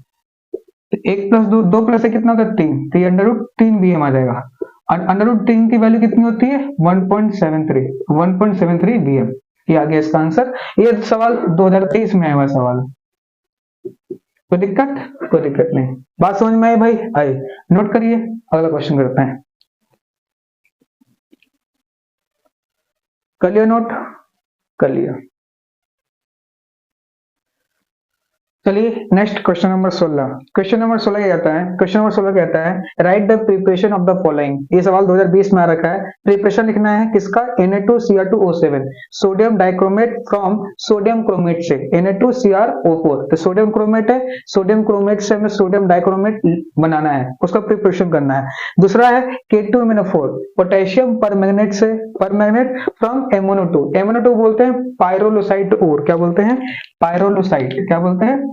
1+2, 2 प्लस से कितना होता है, 3, तो ये √3bm आ जाएगा। और √3 की वैल्यू कितनी होती है, 1.73 bm। ये आ गया इसका आंसर। ये सवाल 2023 में आया हुआ सवाल। कोई दिक्कत, कोई दिक्कत नहीं। बात समझ में आई भाई, आई। नोट करिए, अगला क्वेश्चन करते हैं, कर लिया नोट। कर लिया। चलिए next question number 16। Question number 16 क्या कहता है? क्वेश्चन नंबर 16 कहता है right the preparation of the following. ये सवाल 2020 में आ रखा है। प्रिपरेशन लिखना है किसका? Na2Cr2O7 sodium dichromate from sodium chromate से Na2Cr O4। तो सोडियम क्रोमेट है, सोडियम क्रोमेट से हमें सोडियम डाइक्रोमेट बनाना है, उसका प्रिपरेशन करना है। दूसरा है K2MnO4 पोटेशियम परमैंगनेट से परमैंगनेट फ्रॉम MnO2। MnO2 बोलते हैं पायरोलोसाइट ओर। क्या बोलते हैं? पायरोलोसाइट। क्या बोलते हैं?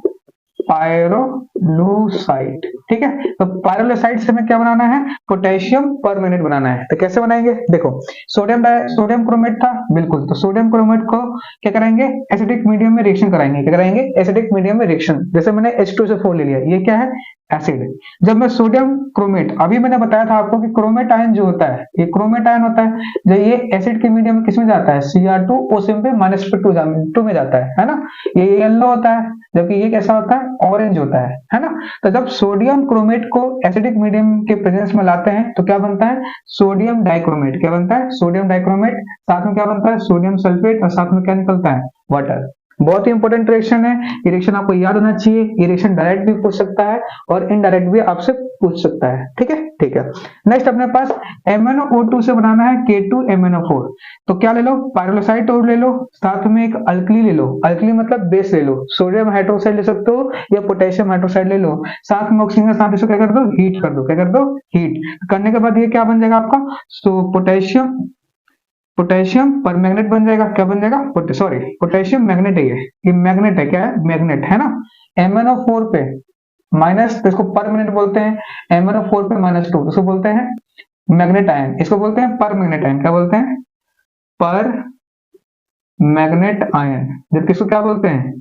पायरोलूसाइट। ठीक है, तो पायरोलूसाइट से हमें क्या बनाना है? पोटेशियम परमैंगनेट बनाना है। तो कैसे बनाएंगे? देखो सोडियम क्रोमेट था, बिल्कुल, तो सोडियम क्रोमेट को क्या करेंगे? एसिडिक मीडियम में रिएक्शन कराएंगे। क्या कराएंगे? एसिडिक मीडियम में रिएक्शन। जैसे मैंने H2SO4 ले लिया, ये क्या है? एसिड। जब मैं सोडियम क्रोमेट, अभी मैंने बताया था आपको कि क्रोमेट आयन जो होता है, ये क्रोमेट आयन होता है, जब ये एसिड के मीडियम में किसमें जाता है? Cr2O7 पे -2 में जाता है ना? ये येलो होता है, जबकि ये कैसा होता है? ऑरेंज होता है ना? तो जब सोडियम क्रोमेट को एसिडिक मीडियम के प्रेजेंस में लाते हैं तो क्या बनता है? Sodium dichromate. क्या बनता है? Sodium dichromate. साथ में क्या बनता है? सोडियम सल्फेट, और साथ में क्या निकलता है? वाटर। बहुत ही इंपॉर्टेंट रिएक्शन है ये। रिएक्शन आपको याद होना चाहिए। ये रिएक्शन डायरेक्ट भी पूछ सकता है और इनडायरेक्ट भी आपसे पूछ सकता है। ठीक है, ठीक है। नेक्स्ट अपने पास MnO2 से बनाना है K2MnO4। तो क्या ले लो? पायरोलोसाइट और ले लो, साथ में एक अल्कली ले लो। अल्कली मतलब बेस ले लो। सोडियम हाइड्रोक्साइड ले सकते हो या पोटेशियम हाइड्रोक्साइड ले लो। साथ में ऑक्सीजन के साथ इसको क्या कर दो? हीट कर दो। क्या कर दो? हीट करने के बाद ये क्या बन जाएगा आपका? पोटेशियम पर मैग्नेट बन जाएगा। क्या बन जाएगा? सॉरी, पोटेशियम मैग्नेट है ये मैग्नेट है। क्या है? मैग्नेट है ना? MnO4 पे माइनस, तो इसको पर मिनट बोलते हैं। MnO4 पे -2, इसको बोलते हैं मैग्नेट आयन। इसको बोलते हैं पर मैग्नेट आयन। क्या बोलते हैं? पर मैग्नेट आयन। जबकि इसको क्या बोलते हैं?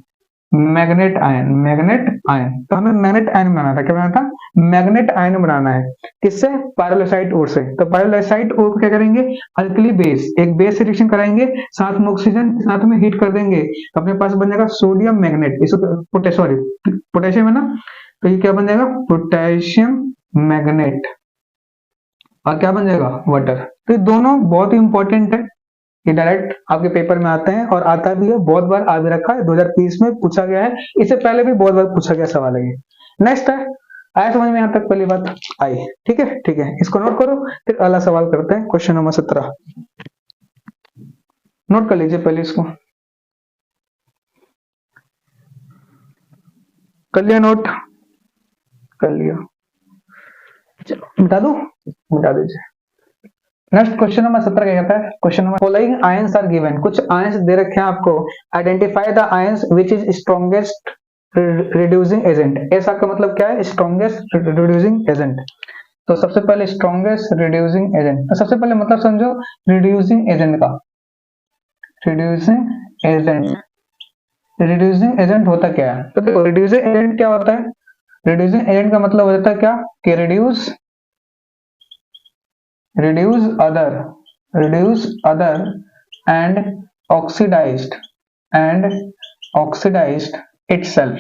Manganate ion. Manganate ion. तो हमें मैग्नेट आयन बनाना था। क्या बनाना था? मैग्नेट आयन बनाना है। किससे? पायरोलोसाइट ओर से। तो पायरोलोसाइट ओर को क्या करेंगे? अल्कली बेस, एक बेस से रिएक्शन कराएंगे, साथ में ऑक्सीजन, साथ में हीट कर देंगे, तो अपने पास बन जाएगा सोडियम मैग्नेट। इसको सॉरी, पोटेशियम है ना, तो ये क्या बन जाएगा? Potassium magnet. और क्या बन जाएगा? वाटर। तो ये दोनों बहुत ही इंपॉर्टेंट है। ये डायरेक्ट आपके पेपर में आते हैं और आता भी है, बहुत बार आ भी रखा है। 2030 में पूछा गया है, इससे पहले भी बहुत बार पूछा गया सवाल है ये। नेक्स्ट है, आया समझ में? यहां तक पहली बात आई। ठीक है, ठीक है, इसको नोट करो, फिर अगला सवाल करते हैं। क्वेश्चन नंबर 17 नोट कर लीजिए पहले इसको। कर लिया नोट? कर लिया, चलो मिटा दो, मिटा दीजिए। नेक्स्ट क्वेश्चन नंबर 17 क्या कहता है? Question number following ions are given. कुछ आयंस दे रखे हैं आपको। Identify the ions which is strongest reducing agent. ऐसा का मतलब क्या है? Strongest reducing agent. तो सबसे पहले स्ट्रॉन्गेस्ट रिड्यूसिंग एजेंट, तो सबसे पहले मतलब समझो रिड्यूसिंग एजेंट का। रिड्यूसिंग एजेंट, रिड्यूसिंग एजेंट होता क्या है? तो देखो रिड्यूसिंग एजेंट क्या होता है? रिड्यूसिंग एजेंट का मतलब होता है क्या? कि reduce other and oxidized itself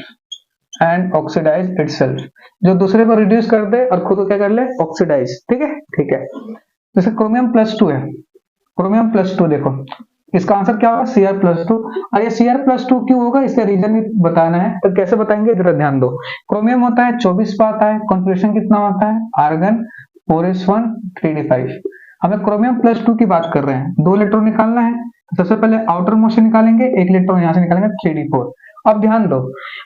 जो दूसरे को रिड्यूस कर दे और खुद को क्या कर ले? ऑक्सीडाइज। ठीक है, ठीक है। जैसे क्रोमियम+2 है, क्रोमियम+2 देखो इसका आंसर क्या होगा? Cr+2। और ये Cr+2 क्यों होगा? इसका रीजन भी बताना है। तो कैसे बताएंगे? जरा ध्यान दो। क्रोमियम होता है 24 पे आता है, कॉन्फ़िगरेशन कितना होता है? Argon 4s1 3d5। हमें क्रोमियम+2 की बात कर रहे हैं, 2 इलेक्ट्रॉन निकालना है। तो सबसे पहले आउटर मोस्ट से निकालेंगे, 1 इलेक्ट्रॉन यहाँ से निकालेंगे 3d4। अब ध्यान दो,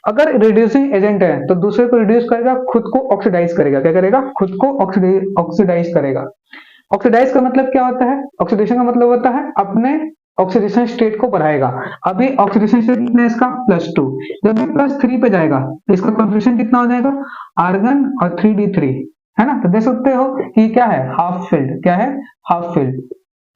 अगर रिड्यूसिंग एजेंट है तो दूसरे को रिड्यूस करेगा, खुद को ऑक्सीडाइज करेगा। क्या करेगा? खुद को ऑक्सीडाइज करेगा। ऑक्सीडाइज का मतलब क्या होता है? ऑक्सीडेशन का मतलब होता है अपने ऑक्सीडेशन स्टेट को बढ़ाएगा। अभी ऑक्सीडेशन स्टेट कितना है इसका? +2। जब ये +3 पे जाएगा तो इसका कॉन्फ़िगरेशन कितना हो जाएगा? आर्गन और 3d3, है ना? तो देख सकते हो कि क्या है? Half filled. क्या है? Half filled.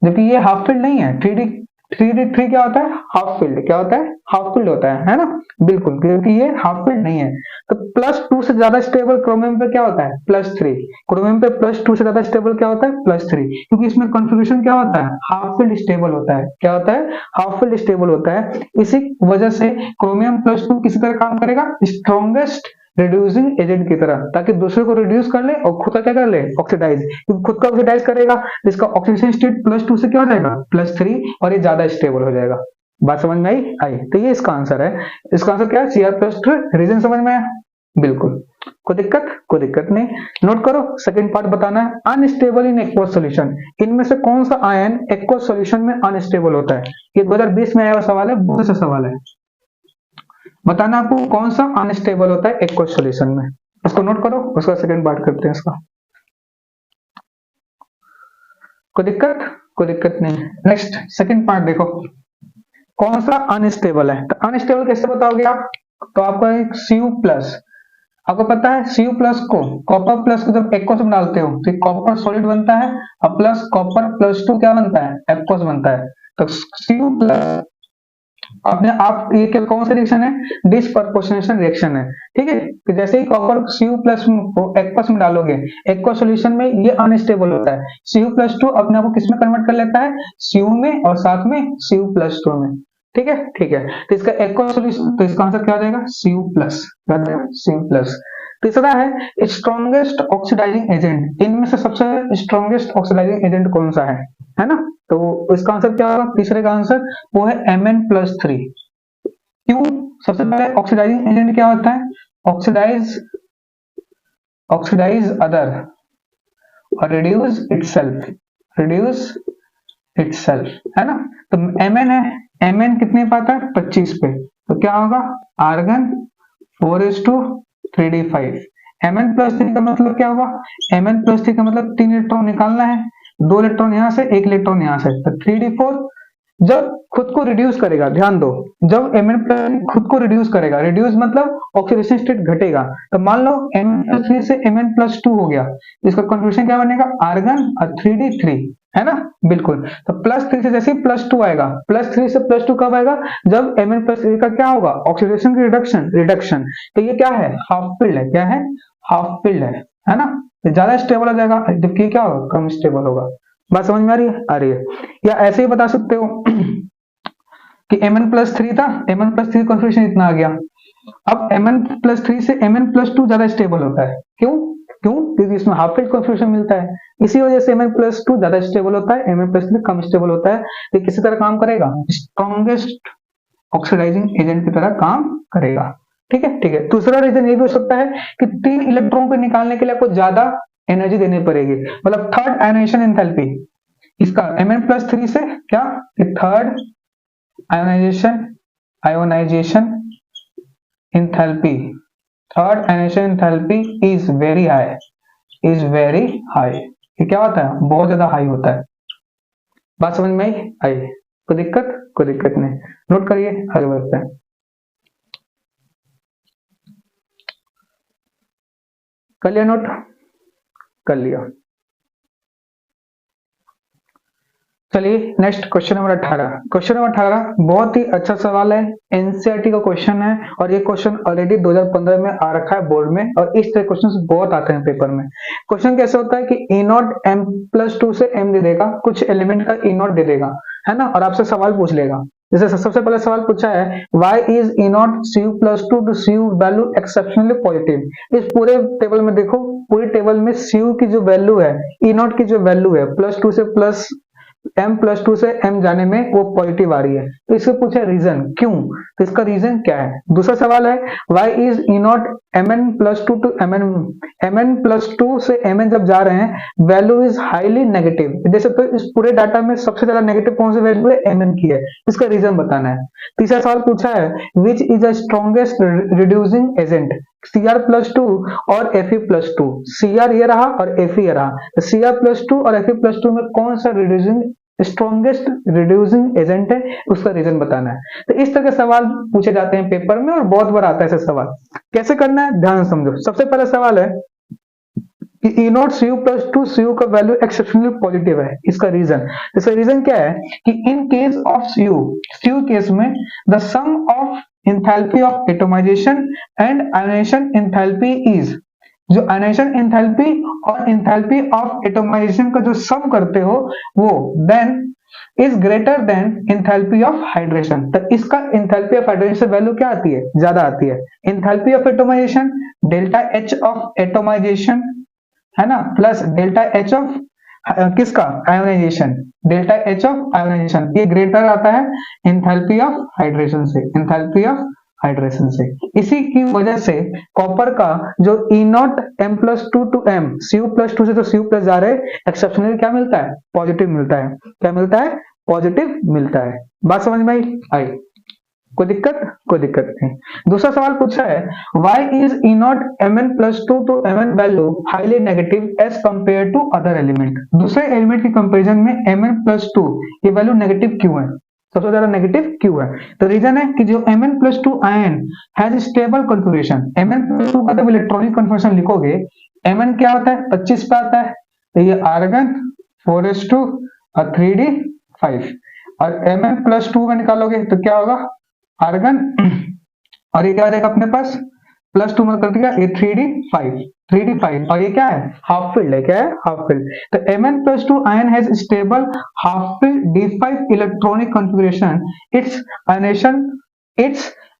जबकि ये हाफ फिल्ड नहीं है। 3d3 क्या होता है? Half filled. क्या होता है? हाफ फिल्ड होता है ना? बिल्कुल, क्योंकि ये हाफ फिल्ड नहीं है। तो +2 से ज्यादा स्टेबल क्रोमियम पे क्या होता है? +3। क्रोमियम पे +2 से ज्यादा स्टेबल क्या होता है? +3, क्योंकि इसमें कॉन्फ़िगरेशन क्या होता है? हाफ फिल्ड स्टेबल होता है। क्या होता है? हाफ फिल्ड स्टेबल होता है। इसी वजह से क्रोमियम+2 किसी तरह काम करेगा? स्ट्रॉन्गेस्ट रिड्यूसिंग एजेंट की तरह, ताकि दूसरे को रिड्यूस कर ले और खुद का क्या कर ले? ऑक्सीडाइज। क्योंकि खुद का ऑक्सीडाइज करेगा, इसका ऑक्सीडेशन स्टेट +2 से क्या हो जाएगा? +3, और ये ज्यादा स्टेबल हो जाएगा। बात समझ में आई आई तो ये इसका आंसर है। इसका आंसर क्या है? Cr+2। रीजन समझ में आया? बिल्कुल। कोई दिक्कत नहीं। नोट करो, सेकंड पार्ट बताना है। अनस्टेबल इन एक्वस सॉल्यूशन, इनमें से कौन सा आयन एक्वस सॉल्यूशन में अनस्टेबल होता है? ये 2020 में आया हुआ सवाल है, बहुत अच्छा सवाल है। बताना आपको कौन सा अनस्टेबल होता है एक्वस सॉल्यूशन में। इसको नोट करो, उसका सेकंड पार्ट करते हैं इसका। कोई दिक्कत नहीं। नेक्स्ट सेकंड पार्ट देखो, कौन सा अनस्टेबल है? तो अनस्टेबल कैसे बताओगे आप? तो आपको एक Cu+, आपको पता है Cu+ को, कॉपर प्लस को जब एक्वस में डालते हो तो कॉपर सॉलिड बनता है, और प्लस कॉपर +2 क्या बनता है? एक्वस बनता है। तो Cu+ अपने आप ये क्या कौन सा रिएक्शन है? डिसप्रपोर्शनेशन रिएक्शन है। ठीक है, तो जैसे ही कॉपर Cu+ को एक्वस में डालोगे, एक्वस सॉल्यूशन में ये अनस्टेबल होता है। Cu+2 अपने आप को किसमें कन्वर्ट कर लेता है? Cu में, और साथ में Cu+2 में। ठीक है ठीक है, तो इसका एक्वस सॉल्यूशन, तो इसका आंसर क्या हो जाएगा? Cu+। तीसरा है स्ट्रॉन्गेस्ट ऑक्सीडाइजिंग एजेंट, इनमें से सबसे स्ट्रॉन्गेस्ट ऑक्सीडाइजिंग एजेंट कौन सा है ना? तो इसका आंसर क्या होगा? तीसरे का आंसर वो है Mn+3। क्यों? सबसे पहले ऑक्सीडाइजिंग एजेंट क्या होता है? ऑक्सीडाइज अदर और रिड्यूस इटसेल्फ, है ना? तो Mn है, Mn कितने पाता है? 25 पे, तो क्या होगा? Argon 4:3d5। Mn+3 का मतलब क्या हुआ? Mn+3 का मतलब 3 इलेक्ट्रॉन निकालना है, 2 इलेक्ट्रॉन यहाँ से, 1 इलेक्ट्रॉन यहाँ से, तो 3d4। जब खुद को रिड्यूस करेगा, ध्यान दो, जब Mn+ खुद को रिड्यूस करेगा, रिड्यूस मतलब ऑक्सीडेशन स्टेट घटेगा, तो मान लो Mn+3 से Mn+2 हो गया, इसका कॉन्फिगरेशन क्या बनेगा? आर्गन और 3d3, है ना? बिल्कुल। तो +3 से जैसे +2 आएगा, +3 से +2 कब आएगा? जब Mn+3 का क्या होगा? ऑक्सीडेशन की रिडक्शन। तो ये क्या है? हाफ फील्ड है। क्या है? हाफ फील्ड है ना? तो ज्यादा स्टेबल हो जाएगा, जबकि क्या होगा? कम स्टेबल होगा। बात समझ में आ रही है? आ रही है। या ऐसे ही बता सकते हो कि Mn+3 था, Mn+3 कॉन्फिगरेशन इतना आ गया। अब Mn+3 से Mn+2 ज्यादा स्टेबल होता है। क्यों? क्योंकि इसमें हाफ फील्ड कॉन्फिगरेशन मिलता है, इसी वजह से Mn+2 ज्यादा स्टेबल होता है, Mn+3 कम स्टेबल होता है। तो किसी तरह काम करेगा? स्ट्रॉन्गेस्ट ऑक्सीडाइजिंग एजेंट की तरह काम करेगा। ठीक है ठीक है। दूसरा रीजन ये भी हो सकता है कि 3 इलेक्ट्रॉन को निकालने के लिए आपको ज्यादा एनर्जी देनी पड़ेगी, मतलब थर्ड आयनाइजेशन एंथैल्पी इसका Mn+3 से क्या? Third ionization enthalpy is very high. ये क्या होता है? बहुत ज्यादा हाई होता है। बात समझ में आई? कोई दिक्कत नहीं। नोट करिए, आगे बढ़ते हैं। कर लिया नोट? कर लिया। चलिए next question number 18। Question number 18 बहुत ही अच्छा सवाल है, एनसीईआरटी का क्वेश्चन है, और ये क्वेश्चन ऑलरेडी 2015 में आ रखा है बोर्ड में, और इस तरह क्वेश्चन बहुत आते हैं पेपर में। क्वेश्चन कैसे होता है कि E0 M+2 से M दे देगा, कुछ एलिमेंट का E0 दे देगा, है ना, और आपसे सवाल पूछ लेगा। जैसे सबसे पहले सवाल पूछा है, why is E0 Cu+2 to Cu value exceptionally positive. इस पूरे टेबल में देखो, पूरी टेबल में Cu की जो वैल्यू है, E0 की जो वैल्यू है, +2 से M+2 से M जाने में वो पॉजिटिव आ रही है। तो इससे पूछे रीजन क्यों, तो इसका रीजन क्या है। दूसरा सवाल है, why is E0 Mn+2 to Mn+2 से Mn जब जा रहे हैं, वैल्यू इज हाईली नेगेटिव। जैसे तो इस पूरे डाटा में सबसे ज्यादा नेगेटिव कौन सी वैल्यू है? Mn की है, इसका रीजन बताना है। तीसरा सवाल पूछा है, which is a strongest reducing agent, Cr+2 और Fe+2। Cr ये रहा और Fe ये रहा, तो Cr+2 और Fe+2 में कौन सा स्ट्रॉन्गेस्ट रिड्यूसिंग एजेंट है, उसका रीजन बताना है। तो इस तरह के सवाल पूछे जाते हैं पेपर में, और बहुत बार आता है ऐसे सवाल। कैसे करना है ध्यान समझो। सबसे पहला सवाल है कि E0 Cu+2 Cu का वैल्यू एक्सेप्शनली पॉजिटिव है, इसका रीजन क्या है कि in case of Cu case में the sum of enthalpy of atomisation and ionisation enthalpy is, जो आयनाइजेशन एंथैल्पी और एंथैल्पी ऑफ एटोमाइजेशन का जो सम करते हो वो then is greater than enthalpy of hydration. तो इसका एंथैल्पी ऑफ हाइड्रेशन वैल्यू क्या आती है? ज्यादा आती है। Enthalpy of atomisation delta H of atomisation, है ना, प्लस डेल्टा H ऑफ किसका, ionisation, delta H of ionisation, ये ग्रेटर आता है एंथैल्पी ऑफ हाइड्रेशन से, एंथैल्पी ऑफ हाइड्रेशन से। इसी की वजह से कॉपर का जो E not M plus two to M, Cu plus two से तो Cu प्लस जा रहे, एक्सेप्शनली क्या मिलता है, पॉजिटिव मिलता है, क्या मिलता है, पॉजिटिव मिलता है। बात समझ में आई? कोई दिक्कत, कोई दिक्कत नहीं। दूसरा सवाल पूछा है, why is E not M N plus two to M N value highly negative as compare to other element, दूसरे एलिमेंट की कंपेरिजन में एम एन प्लस टू ये वैल्यू नेगेटिव क्यों है, सबसे ज्यादा नेगेटिव क्यों है? तो रीजन है कि जो M N plus two ion has stable configuration, M N plus two का जब इलेक्ट्रॉनिक कॉन्फ़िगरेशन लिखोगे, एम एन क्या होता है, 25 पे आता है, तो ये आर्गन 4s2 और 3d5, और एम एन प्लस टू में निकालोगे तो क्या होगा, आर्गन, और ये क्या रहेगा अपने पास, प्लस टू में कर दिया, ये 3d5, और ये क्या है, हाफ फील्ड है, क्या है, हाफ फील्ड। तो Mn plus two ion has stable half field d5 electronic configuration, its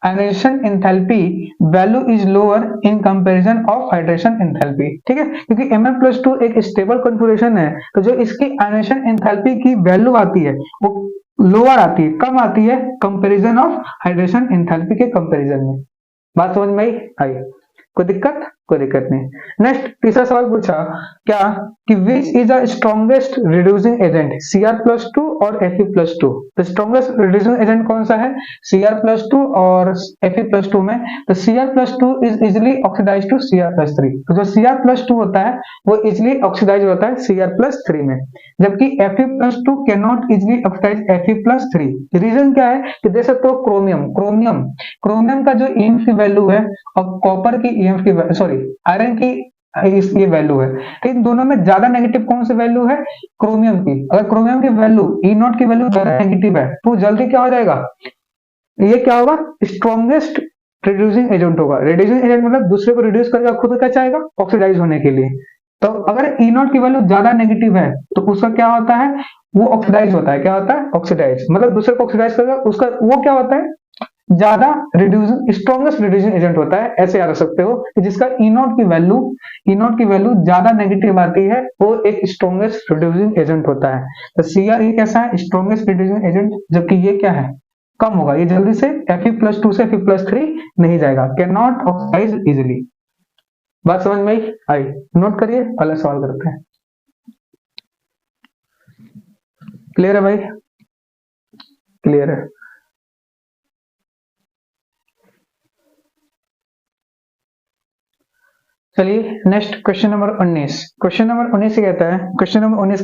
ionisation enthalpy value is lower in comparison of hydration enthalpy, ठीक है, क्योंकि Mn प्लस टू एक स्टेबल कॉन्फ़िगरेशन है, तो जो इसकी आयनेशन एंथैल्पी की वैल्यू आती है वो लोअर आती है, कम आती है कंपैरिजन ऑफ हाइड्रेशन एंथैल्पी के कंपैरिजन में। बात समझ में आई? कोई दिक्कत, कोई दिक्कत नहीं। नेक्स्ट तीसरा सवाल पूछा क्या कि which is the strongest reducing agent, Cr plus two और Fe प्लस टू, तो स्ट्रॉन्गेस्ट रिड्यूसिंग एजेंट कौन सा है, Cr प्लस टू और Fe प्लस टू में, तो Cr plus two is easily oxidise to Cr plus three, तो जो Cr प्लस टू होता है वो इजिली ऑक्सीडाइज होता है Cr प्लस थ्री में, जबकि Fe plus two can not easily oxidise Fe plus three. Reason क्या है कि देख सकते हो क्रोमियम का जो ईएमएफ की वैल्यू है और कॉपर की ईएमएफ की, सॉरी आयरन की ये वैल्यू है, तो इन दोनों में ज्यादा नेगेटिव कौन सी वैल्यू है, क्रोमियम की। अगर क्रोमियम की वैल्यू ई नॉट की वैल्यू ज्यादा नेगेटिव है तो जल्दी क्या हो जाएगा, ये क्या होगा, स्ट्रॉन्गेस्ट रिड्यूसिंग एजेंट होगा। रिड्यूसिंग एजेंट मतलब दूसरे को रिड्यूस करके खुद क्या चाहेगा, ऑक्सीडाइज होने के लिए। तो अगर ई नॉट की वैल्यू ज्यादा नेगेटिव है तो उसका क्या होता है, वो ऑक्सीडाइज होता है, क्या होता है, ऑक्सीडाइज, मतलब दूसरे को ऑक्सीडाइज करेगा, उसका वो क्या होता है, ज्यादा रिड्यूसिंग, स्ट्रॉन्गेस्ट रिड्यूसिंग एजेंट होता है। ऐसे याद रख सकते हो कि जिसका ई नॉट की वैल्यू ज्यादा नेगेटिव आती है वो एक स्ट्रॉन्गेस्ट रिड्यूसिंग एजेंट होता है। तो Cr ये कैसा है, स्ट्रॉन्गेस्ट रिड्यूसिंग एजेंट, जबकि ये क्या है, कम होगा, ये जल्दी से Fe प्लस टू से Fe प्लस थ्री नहीं जाएगा, कैन नॉट ऑक्साइड इजिली। बात समझ में आई? नोट करिए, अगला सवाल करते हैं। क्लियर है भाई? क्लियर है। चलिए next question number 19। Question number 19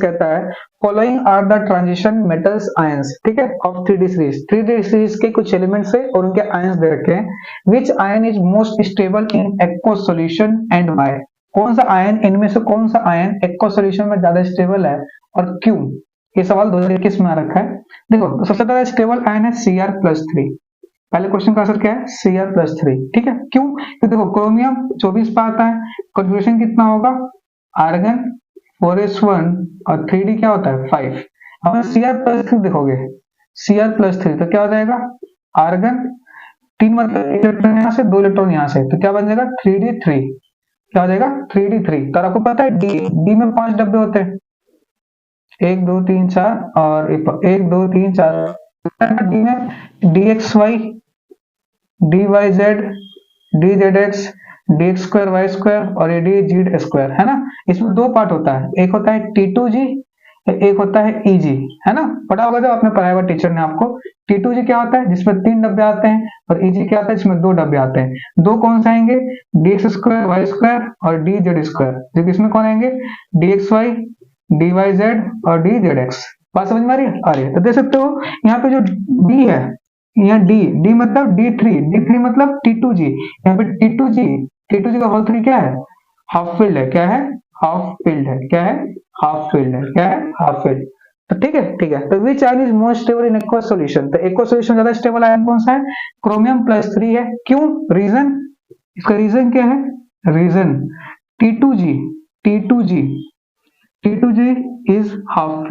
कहता है following are the transition metals ions, ठीक है, ऑफ 3D सीरीज के कुछ एलिमेंट्स है और उनके आयंस दे रखे हैं। विच ion is most stable in aqueous solution and why, कौन सा आयन, इनमें से कौन सा आयन एक्वस सॉल्यूशन में ज्यादा स्टेबल है और क्यों? ये सवाल 2021 में आ रखा है। देखो तो सबसे ज्यादा स्टेबल आयन है Cr+3, पहले क्वेश्चन का आंसर क्या है, Cr+3, ठीक है। क्यों? तो देखो क्रोमियम 24 पे आता है, कॉन्फ़िगरेशन कितना होगा, आर्गन 4s1 और 3d क्या होता है 5। अब Cr+3 देखोगे, Cr+3 तो क्या हो जाएगा, आर्गन 3 मतलब इलेक्ट्रॉन यहाँ से 2 इलेक्ट्रॉन यहाँ से, तो क्या बन जाएगा 3d3, क्या हो जाएगा 3d3। तो आपको पता है डी में 5 डब्बे होते हैं, 1 2 3 4 और 1 2 3 4, डी में dxy dyz dzx dx square y square और ये dz स्क्वायर है ना। इसमें दो पार्ट होता है, एक होता है T2g, एक होता है Eg, है ना, पढ़ा होगा जब आपने पढ़ाया हुआ टीचर ने आपको। T2g क्या होता है, जिसमें 3 डब्बे आते हैं, और Eg क्या होता है, जिसमें 2 डब्बे आते हैं। दो कौन से आएंगे, dx स्क्वायर वाई स्क्वायर और dz स्क्वायर, जबकि इसमें कौन आएंगे, dxy dyz और dzx। बात समझ में आ रही है? तो देख सकते हो यहाँ पे जो D है, यहाँ डी मतलब D3 मतलब T2g, यहाँ पे T2g का होल 3 क्या है, हाफ फील्ड है, क्या है, हाफ फील्ड है, क्या है, हाफ फील्ड है, क्या है, हाफ फील्ड। तो ठीक है। तो विच ion is most stable in aqueous solution, तो एक्वस सॉल्यूशन ज्यादा स्टेबल आयन कौन सा है, क्रोमियम+3 है। क्यों? रीजन, इसका रीजन क्या है, reason T2g is half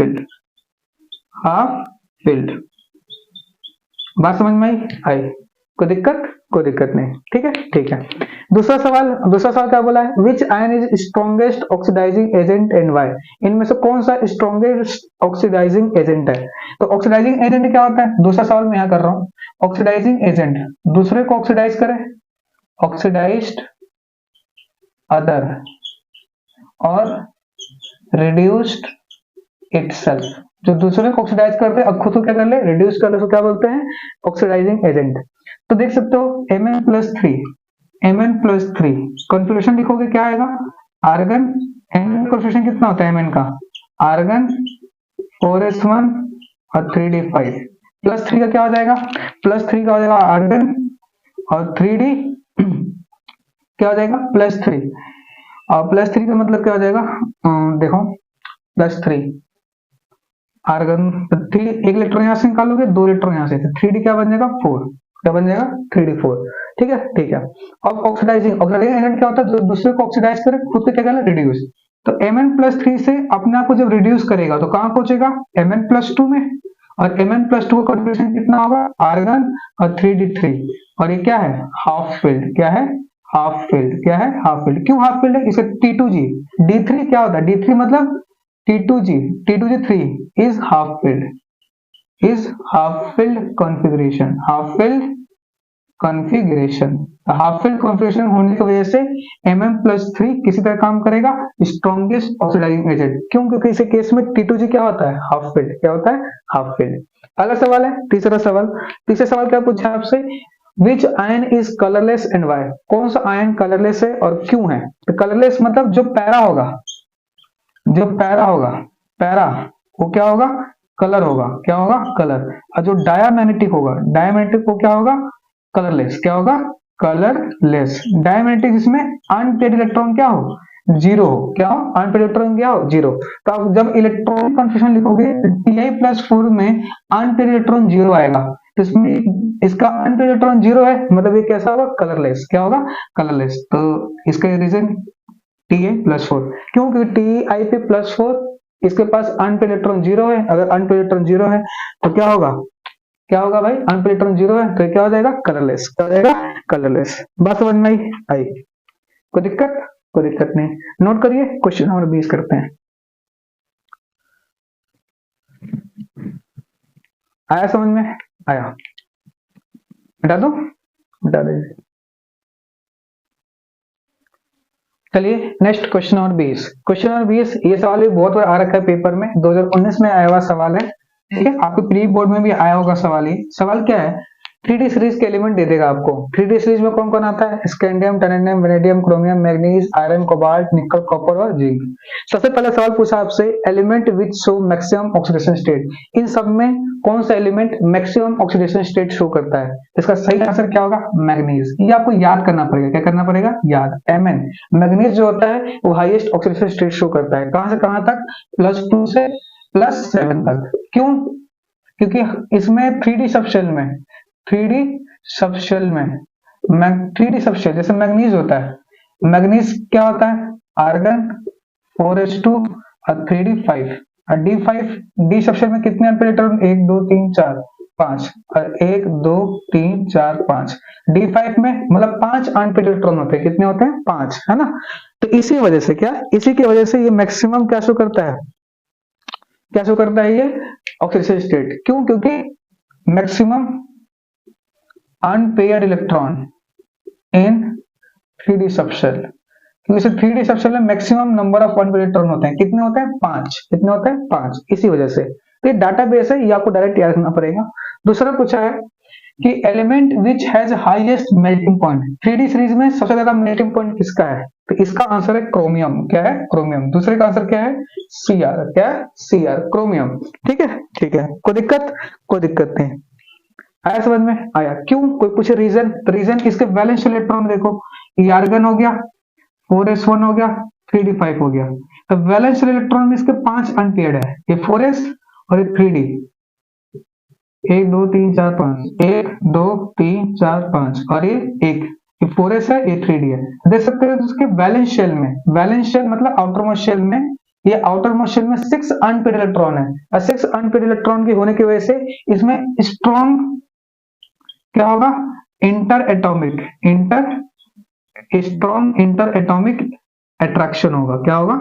field. बात समझ में आई? कोई दिक्कत नहीं, ठीक है ठीक है। दूसरा सवाल क्या बोला है, which ion is strongest oxidising agent and why. इनमें से कौन सा स्ट्रॉन्गेस्ट ऑक्सीडाइजिंग एजेंट है। तो ऑक्सीडाइजिंग एजेंट क्या होता है, दूसरा सवाल मैं यहाँ कर रहा हूँ। ऑक्सीडाइजिंग एजेंट दूसरे को ऑक्सीडाइज करे, ऑक्सीडाइज्ड अदर और रिड्यूस्ड इटसेल्फ। जो दूसरे को ऑक्सीडाइज कर दे और खुद को क्या कर ले, रिड्यूस कर ले, तो क्या बोलते हैं, ऑक्सीडाइजिंग एजेंट। तो देख सकते हो Mn+3 कॉन्फ़िगरेशन लिखोगे क्या आएगा, आर्गन। Mn कॉन्फ़िगरेशन कितना होता है Mn का, आर्गन 4s1 और 3d5 प्लस 3 का क्या हो जाएगा, +3 का हो जाएगा आर्गन और 3d क्या हो जाएगा +3, और +3 का मतलब क्या हो जाएगा, देखो +3 आर्गन 3, एक इलेक्ट्रॉन यहाँ से निकालोगे, 2 इलेक्ट्रॉन यहाँ से, 3d क्या बन जाएगा 4, क्या बन जाएगा 3d4, ठीक है ठीक है। अब ऑक्सीडाइजिंग एजेंट क्या होता है, जो दूसरे को ऑक्सीडाइज करे खुद को क्या कहला, रिड्यूस। तो Mn+3 से अपने आप को जब रिड्यूस करेगा तो कहां पहुंचेगा, Mn+2 में, और Mn+2 का कॉन्फ़िगरेशन कितना होगा, आर्गन और 3d3, और ये क्या है, हाफ फिल्ड। क्या है, हाफ फिल्ड। क्या है, हाफ फिल्ड। क्यों हाफ फिल्ड है, इसका T2G D3 क्या होता है, D3 मतलब T2G 3 is half filled, half field configuration, half field configuration होने की वजह से Mn+3 किसी तरह काम करेगा, स्ट्रॉन्गेस्ट ऑक्सीडाइजिंग एजेंट। क्यों, क्योंकि इस केस में T2G क्या होता है, हाफ फील्ड। क्या होता है, हाफ फील्ड। अगला सवाल है तीसरा सवाल क्या पूछा आपसे, which ion is colourless and why. कौन सा आयन कलरलेस है और क्यों है। तो कलरलेस मतलब जो पैरा होगा, पैरा वो क्या होगा, कलर होगा। क्या होगा, कलर। और जो डायमैग्नेटिक होगा, वो क्या होगा, कलरलेस। क्या होगा, कलरलेस। डायमैग्नेटिक इसमें अनपेयर्ड इलेक्ट्रॉन क्या हो, जीरो हो। क्या हो, अनपेयर्ड इलेक्ट्रॉन क्या हो, जीरो। तो आप जब इलेक्ट्रॉन कॉन्फ़िगरेशन लिखोगे Ti+4 में अनपेयर्ड इलेक्ट्रॉन जीरो आएगा, तो इसमें इसका अनपेयर्ड इलेक्ट्रॉन जीरो है, मतलब ये कैसा होगा, कलरलेस। क्या होगा, कलरलेस। तो इसका रीजन Ti+4। क्यों, क्योंकि Ti+4 इसके पास अनपेयर्ड इलेक्ट्रॉन जीरो है। अगर अनपेयर्ड इलेक्ट्रॉन जीरो है तो क्या होगा भाई, अनपेयर्ड इलेक्ट्रॉन जीरो है तो क्या हो जाएगा, कलरलेस। क्या हो जाएगा, कलरलेस। बात समझ में आई। कोई दिक्कत नहीं। नोट करिए, क्वेश्चन नंबर 20 करते हैं। आया समझ में, आया, हटा दीजिए। चलिए नेक्स्ट क्वेश्चन नंबर 20। ये सवाल भी बहुत बार आ रखा है पेपर में, 2019 में आया हुआ सवाल है, ठीक है। आपके प्री बोर्ड में भी आया होगा सवाल। ये सवाल क्या है, 3D सीरीज के एलिमेंट दे देगा आपको। 3D सीरीज में कौन कौन आता है, scandium, titanium, vanadium, chromium, manganese, iron, cobalt, nickel, copper और जिंक। सबसे पहला सवाल पूछा आपसे, element which show maximum oxidation state. इन सब में कौन सा element maximum oxidation state show करता है। इसका सही आंसर क्या होगा, मैग्नीज। ये आपको याद करना पड़ेगा। क्या करना पड़ेगा, याद। Mn मैग्नीज जो होता है वो हाईएस्ट ऑक्सीडेशन स्टेट शो करता है। कहां से कहां तक, +2 से +7 तक। क्यों, क्योंकि इसमें 3D सबशेल जैसे मैग्नीज होता है। मैग्नीज क्या होता है, आर्गन 4s2 और 3d5 और D सबशेल में कितने अनपेयर्ड इलेक्ट्रॉन, 1 2 3 4 5 और 1 2 3 4 5। D5 में मतलब 5 अनपेयर्ड इलेक्ट्रॉन होते हैं। कितने होते हैं, 5, है ना। तो इसी की वजह से ये मैक्सिमम क्या शो करता है, ये ऑक्सीडेशन स्टेट। क्यों, क्योंकि maximum unpaired electron in 3D subshell. क्योंकि 3D सबशेल में maximum number of unpaired electron होते हैं। कितने होते हैं, 5। कितने होते हैं, 5। इसी वजह से तो ये डाटाबेस है, ये आपको डायरेक्ट याद रखना पड़ेगा। दूसरा पूछा है कि element which has highest melting point. 3D series में सबसे ज्यादा मेल्टिंग पॉइंट किसका है, तो इसका आंसर है क्रोमियम। क्या है, क्रोमियम। दूसरे का आंसर क्या है, Cr। क्या है, Cr, क्रोमियम। ठीक है। कोई दिक्कत नहीं। आया समझ में, आया। क्यों, कोई पूछे रीजन, तो रीजन इसके वैलेंस इलेक्ट्रॉन देखो, ये आर्गन हो गया, 4s1 हो गया, 3d5 हो गया। तो वैलेंस इलेक्ट्रॉन में इसके 5 अनपेयर्ड है, ये 4s और ये 3d। 1 2 3 4 5, 1 2 3 4 5 और ये 1, ये 4s है, ये 3d है। देख सकते हो इसके वैलेंस शेल मतलब आउटर मोस्ट शेल में, ये आउटर मोस्ट शेल में 6 अनपेयर्ड इलेक्ट्रॉन है, और 6 अनपेयर्ड इलेक्ट्रॉन की होने की वजह से इसमें स्ट्रॉन्ग क्या होगा, inter strong inter atomic attraction होगा। क्या होगा?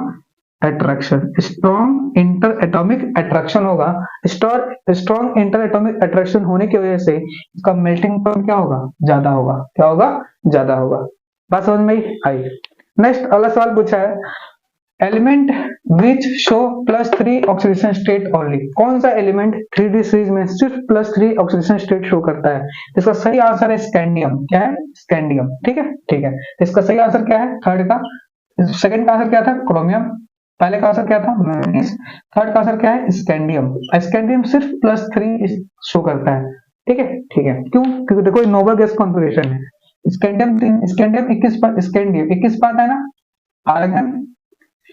Attraction. Strong inter atomic attraction होगा। स्ट्रॉन्ग इंटर एटॉमिक अट्रैक्शन होने की वजह से इसका मेल्टिंग पॉइंट क्या होगा? ज्यादा होगा। क्या होगा? ज्यादा होगा। बात समझ में आई? नेक्स्ट अगला सवाल पूछा है, element which show +3 oxidation state only. कौन सा एलिमेंट 3D सीरीज में सिर्फ +3 ऑक्सीडेशन स्टेट शो करता है? इसका सही आंसर है स्कैंडियम। क्या है? स्कैंडियम। ठीक है, ठीक है। इसका सही आंसर क्या है? थर्ड का। सेकंड का आंसर क्या था? क्रोमियम। पहले का आंसर क्या था? मैग्नीज। थर्ड का आंसर क्या है? स्कैंडियम। स्कैंडियम सिर्फ +3 शो करता है। ठीक है, ठीक है। क्यों? क्योंकि देखो ये नोबल गैस कॉन्फ़िगरेशन है। स्कैंडियम 21 पार्ट है ना, आर्गन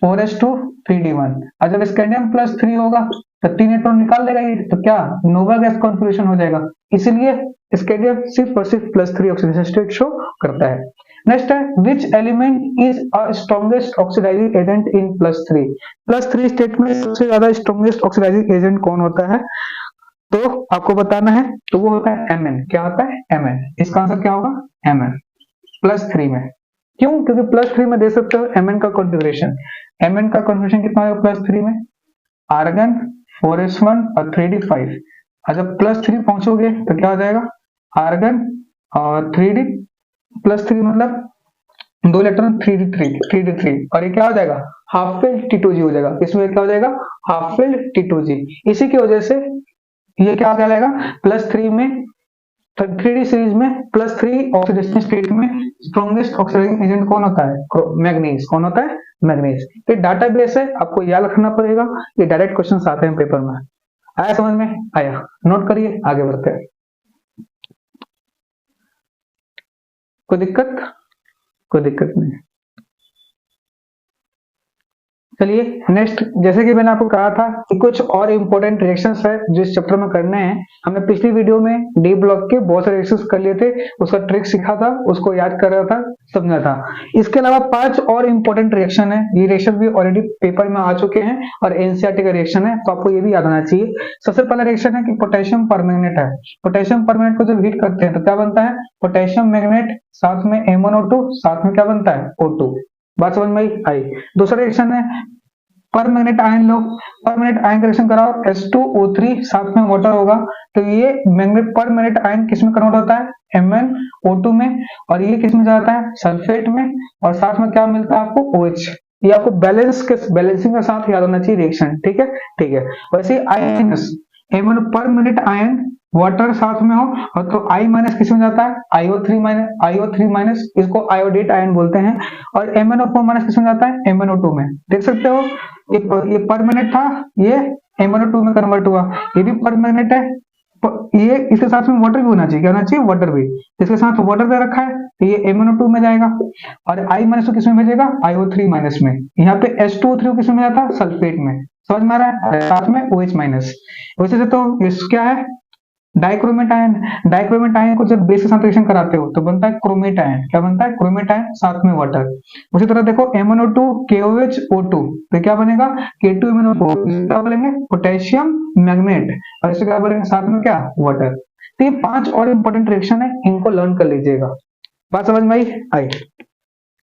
4s2 3d1। और जब स्कैंडियम +3 होगा तो 3 इलेक्ट्रॉन निकाल देगा ये, तो क्या नोबल गैस कॉन्फ़िगरेशन हो जाएगा। इसीलिए स्कैंडियम सिर्फ और सिर्फ +3 ऑक्सीडेशन स्टेट शो करता है। नेक्स्ट है, which element is a strongest oxidising agent in +3 state में सबसे ज्यादा स्ट्रॉन्गेस्ट ऑक्सीडाइजिंग एजेंट कौन होता है? तो आपको बताना है, तो वो होता है Mn। क्या होता है? Mn। इसका आंसर क्या होगा? Mn +3 में। क्यों? क्योंकि +3 में दे सकते हो Mn का कॉन्फ़िगरेशन। Mn का कॉन्फ़िगरेशन कितना होगा +3 में? आर्गन 4s1 और 3d5। और जब +3 पहुंचोगे तो क्या हो जाएगा? आर्गन और 3d +3 मतलब 2 इलेक्ट्रॉन 3d3 और ये क्या हो जाएगा? हाफ फिल्ड T2G हो जाएगा। इसमें क्या हो जाएगा? Half filled T2G। इसी की वजह से ये क्या कहलाएगा? +3 में 3D सीरीज में +3 ऑक्सीडेशन स्टेट में स्ट्रॉन्गेस्ट ऑक्सीडाइजिंग एजेंट कौन होता है? मैग्नीज। कौन होता है? मैग्नीज। तो डाटा बेस है, आपको याद रखना पड़ेगा। ये डायरेक्ट क्वेश्चन आते हैं पेपर में। आया समझ में? आया। नोट करिए, आगे बढ़ते हैं। कोई दिक्कत? कोई दिक्कत नहीं। चलिए नेक्स्ट, जैसे कि मैंने आपको कहा था कि कुछ और इंपॉर्टेंट रिएक्शंस है जो इस चैप्टर में करने हैं। हमने पिछली वीडियो में डी ब्लॉक के बहुत सारे रिएक्शंस कर लिए थे, उसका ट्रिक सीखा था, उसको याद कर रहा था, समझा था। इसके अलावा 5 और इंपॉर्टेंट रिएक्शन है। ये रिएक्शन भी ऑलरेडी पेपर में आ चुके हैं और एनसीईआरटी का रिएक्शन है, तो आपको ये भी याद आना चाहिए। सबसे पहला रिएक्शन है कि पोटेशियम परमैंगनेट है। पोटेशियम परमैंगनेट को जब हीट करते हैं तो क्या बनता है? पोटेशियम मैग्नेट, साथ में MnO2, साथ में क्या बनता है? O2। बात समझ में आई? दूसरा रिएक्शन है परमैंगनेट आयन लो। परमैंगनेट आयन का रिएक्शन कराओ, H2O3 साथ में वाटर होगा, तो ये परमैंगनेट आयन किस में कन्वर्ट होता है? MnO2 में। और ये किस में जाता है? सल्फेट में। और साथ में क्या मिलता है आपको? OH। ये आपको बैलेंसिंग के साथ याद होना चाहिए रिएक्शन। ठीक है, ठीक है। वैसे परमैंगनेट आयन वाटर साथ में हो और तो I माइनस किस में जाता है? IO3 माइनस, इसको आयोडेट आयन बोलते हैं। और MnO4 माइनस किस में जाता है? MnO2 में। देख सकते हो ये परमैंगनेट था, ये MnO2 में कन्वर्ट हुआ। ये भी परमैंगनेट है, ये इसके साथ में वाटर भी होना चाहिए। क्या होना चाहिए? वाटर भी। इसके साथ वाटर दे रखा है तो ये MnO2 में जाएगा और I माइनस को किस में भेजेगा? IO3 माइनस में। यहाँ पे H2O3 किस में जाता है? सल्फेट में। समझ में आ रहा है? साथ में OH माइनस। वैसे से तो इस क्या है? Dichromate ion. डाइक्रोमेट आयन को जब बेस के साथ रिएक्शन कराते हो तो बनता है क्रोमेट आयन। क्या बनता है? क्रोमेट आयन, साथ में वाटर। उसी तरह देखो MnO2 KOH O2, तो क्या बनेगा? K2MnO4। क्या बोलेंगे? Potassium magnet. और इसे क्या बोलेंगे? साथ में क्या? वाटर। तो ये 5 और इंपॉर्टेंट रिएक्शन है, इनको लर्न कर लीजिएगा। बात समझ में आई?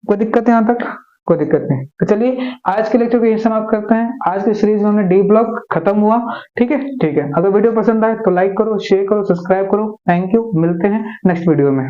कोई दिक्कत है यहाँ तक? कोई दिक्कत नहीं। तो चलिए आज के लेक्चर को यही समाप्त करते हैं। आज के सीरीज में हमने डी ब्लॉक खत्म हुआ। ठीक है, ठीक है। अगर वीडियो पसंद आए तो लाइक करो, शेयर करो, सब्सक्राइब करो। Thank you. मिलते हैं नेक्स्ट वीडियो में।